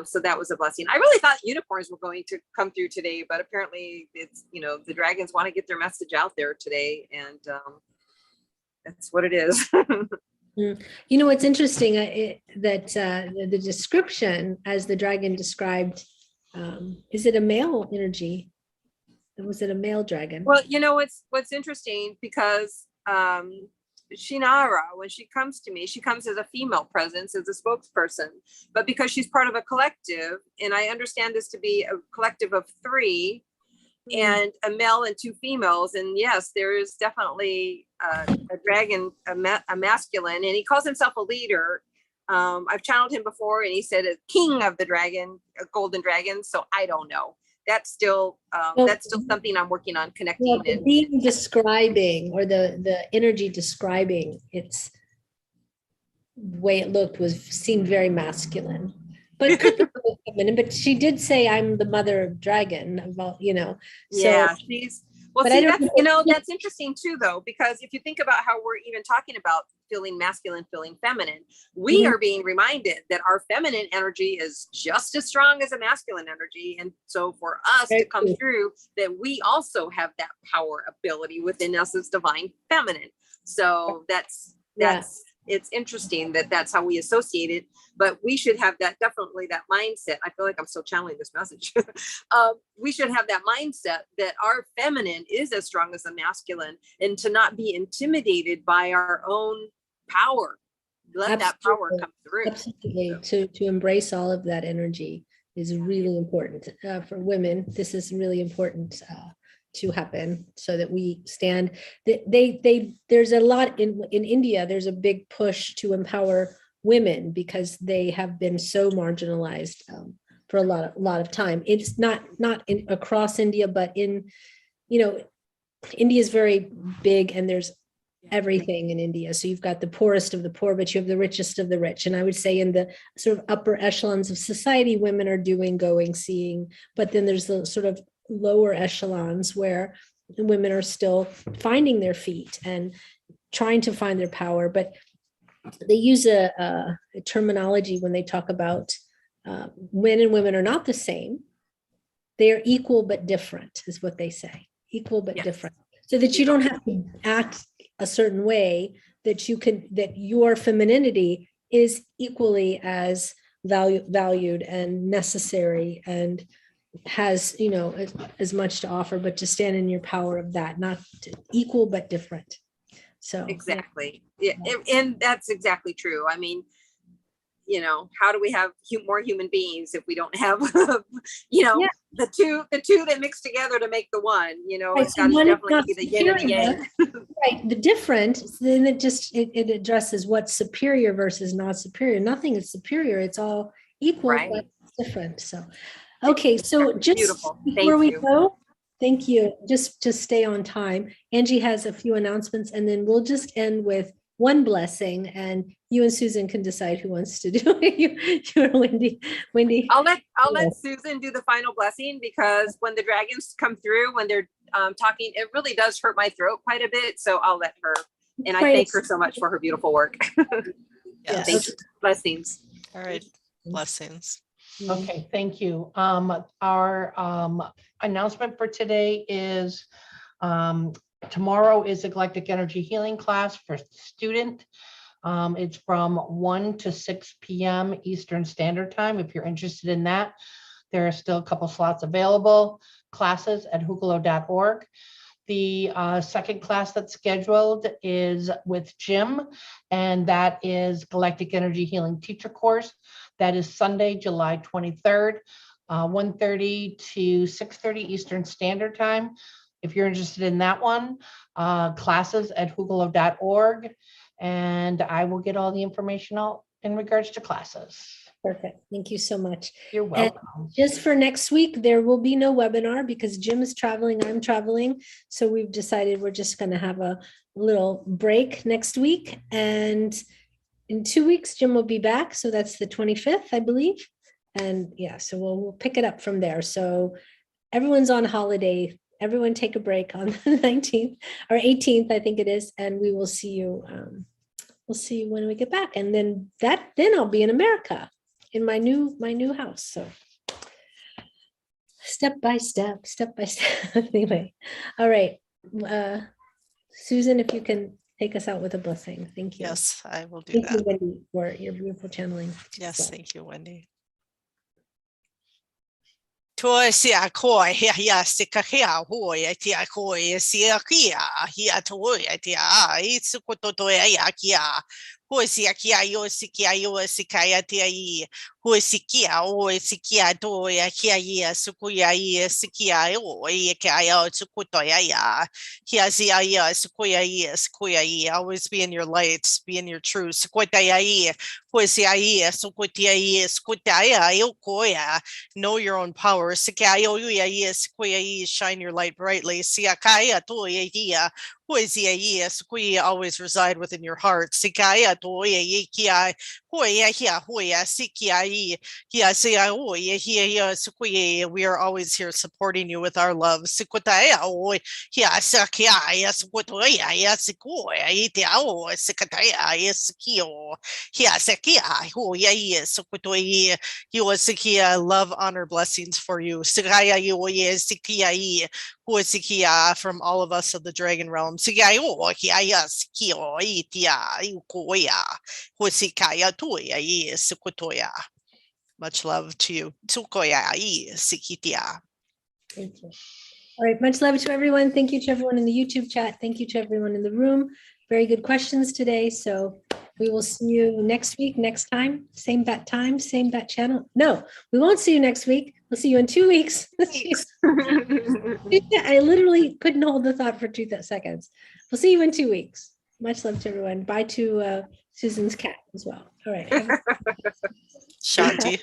so that was a blessing. I really thought unicorns were going to come through today, but apparently it's, the dragons want to get their message out there today, and that's what it is. It's interesting that the description as the dragon described, is it a male energy? Was it a male dragon? Well, what's interesting, because Shinara, when she comes to me, she comes as a female presence, as a spokesperson, but because she's part of a collective, and I understand this to be a collective of 3, and a male and 2 females, and yes, there is definitely a dragon, a masculine, and he calls himself a leader. I've channeled him before, and he said a king of the dragon, a golden dragon. So I don't know. That's still something I'm working on connecting. Well, the being describing, or the energy describing its way it looked seemed very masculine, but it could be feminine. But she did say, "I'm the mother of dragon." Well, Yeah, so, she's. Well, see, that's interesting too, though, because if you think about how we're even talking about feeling masculine, feeling feminine, we are being reminded that our feminine energy is just as strong as a masculine energy. And so for us to come through, that we also have that power ability within us as divine feminine. So that's it's interesting that that's how we associate it, but we should have definitely that mindset. I feel like I'm still channeling this message. We should have that mindset that our feminine is as strong as the masculine, and to not be intimidated by our own power. Let that power come through. Absolutely. To embrace all of that energy is really important for women. This is really important to happen, so that we stand. There's a lot in India. There's a big push to empower women, because they have been so marginalized for a lot of time. It's not across India, but in India is very big, and there's everything in India. So you've got the poorest of the poor, but you have the richest of the rich. And I would say in the sort of upper echelons of society, women are doing, going, seeing, but then there's the sort of lower echelons where women are still finding their feet and trying to find their power. But they use a terminology when they talk about men and women are not the same. They are equal but different, is what they say. Equal but different. So that you don't have to act a certain way, that your femininity is equally as valued and necessary, and has as much to offer, but to stand in your power of that, not equal but different. So exactly, yeah, and that's exactly true. I mean, how do we have more human beings if we don't have the two that mix together to make the one? It's got to definitely be the yin and the yang. Right, the different, then it addresses what's superior versus not superior. Nothing is superior, it's all equal, right, but different. So okay, so just before we go, thank you. Just to stay on time, Angie has a few announcements, and then we'll just end with one blessing, and you and Susan can decide who wants to do it. You or Wendy. I'll let Susan do the final blessing, because when the dragons come through, when they're talking, it really does hurt my throat quite a bit. So I'll let her. And I thank her so much for her beautiful work. Yes. Thank you. Blessings. All right. Blessings. Okay, thank you. Our announcement for today is tomorrow is a galactic energy healing class for student. It's from 1 to 6 p.m. Eastern Standard Time. If you're interested in that, there are still a couple slots available. Classes at hucolo.org. The second class that's scheduled is with Jim, and that is Galactic Energy Healing Teacher Course. That is Sunday, July 23rd, 1:30 to 6:30 Eastern Standard Time. If you're interested in that one, classes at hucolo.org, and I will get all the information out in regards to classes. Perfect. Thank you so much. You're welcome. Just for next week, there will be no webinar because Jim is traveling, I'm traveling. So we've decided we're just going to have a little break next week. And in 2 weeks, Jim will be back. So that's the 25th, I believe. And yeah, so we'll pick it up from there. So everyone's on holiday. Everyone take a break on the 19th or 18th, I think it is. And we will see you. We'll see you when we get back. And then I'll be in America in my new house. So step by step. Anyway, all right. Susan, if you can take us out with a blessing. Thank you. Yes, I will do Thank that. you, Wendy, for your beautiful channeling. Yes, So, thank you, Wendy. To sia ko ya sika hea ho ya tia ko sia kia hia to ya tia it's ko to ya kia ho sia kia yo sika ya tia I ho sikia o sikia to ya kia ya sukuya I sikia o ya kia ya sukuto ya hia sia ya sukuya I always be in your lights, be in your truth. Sukuta ya ho sia I sukutia I skutaya yo ko ya. Know your own power. Shine your light brightly. Always reside within your heart. We are always here supporting you with our love. Love, honor, blessings for you. From all of us of the dragon realm. Much love to you. thank you. All right, much love to everyone. Thank you to everyone in the YouTube chat. Thank you to everyone in the room. Very good questions today. So we will see you next week, next time, same bat time, same bat channel. No, we won't see you next week. We'll see you in 2 weeks. I literally couldn't hold the thought for 2 seconds. We'll see you in 2 weeks. Much love to everyone. Bye to Susan's cat as well. All right. Shanti.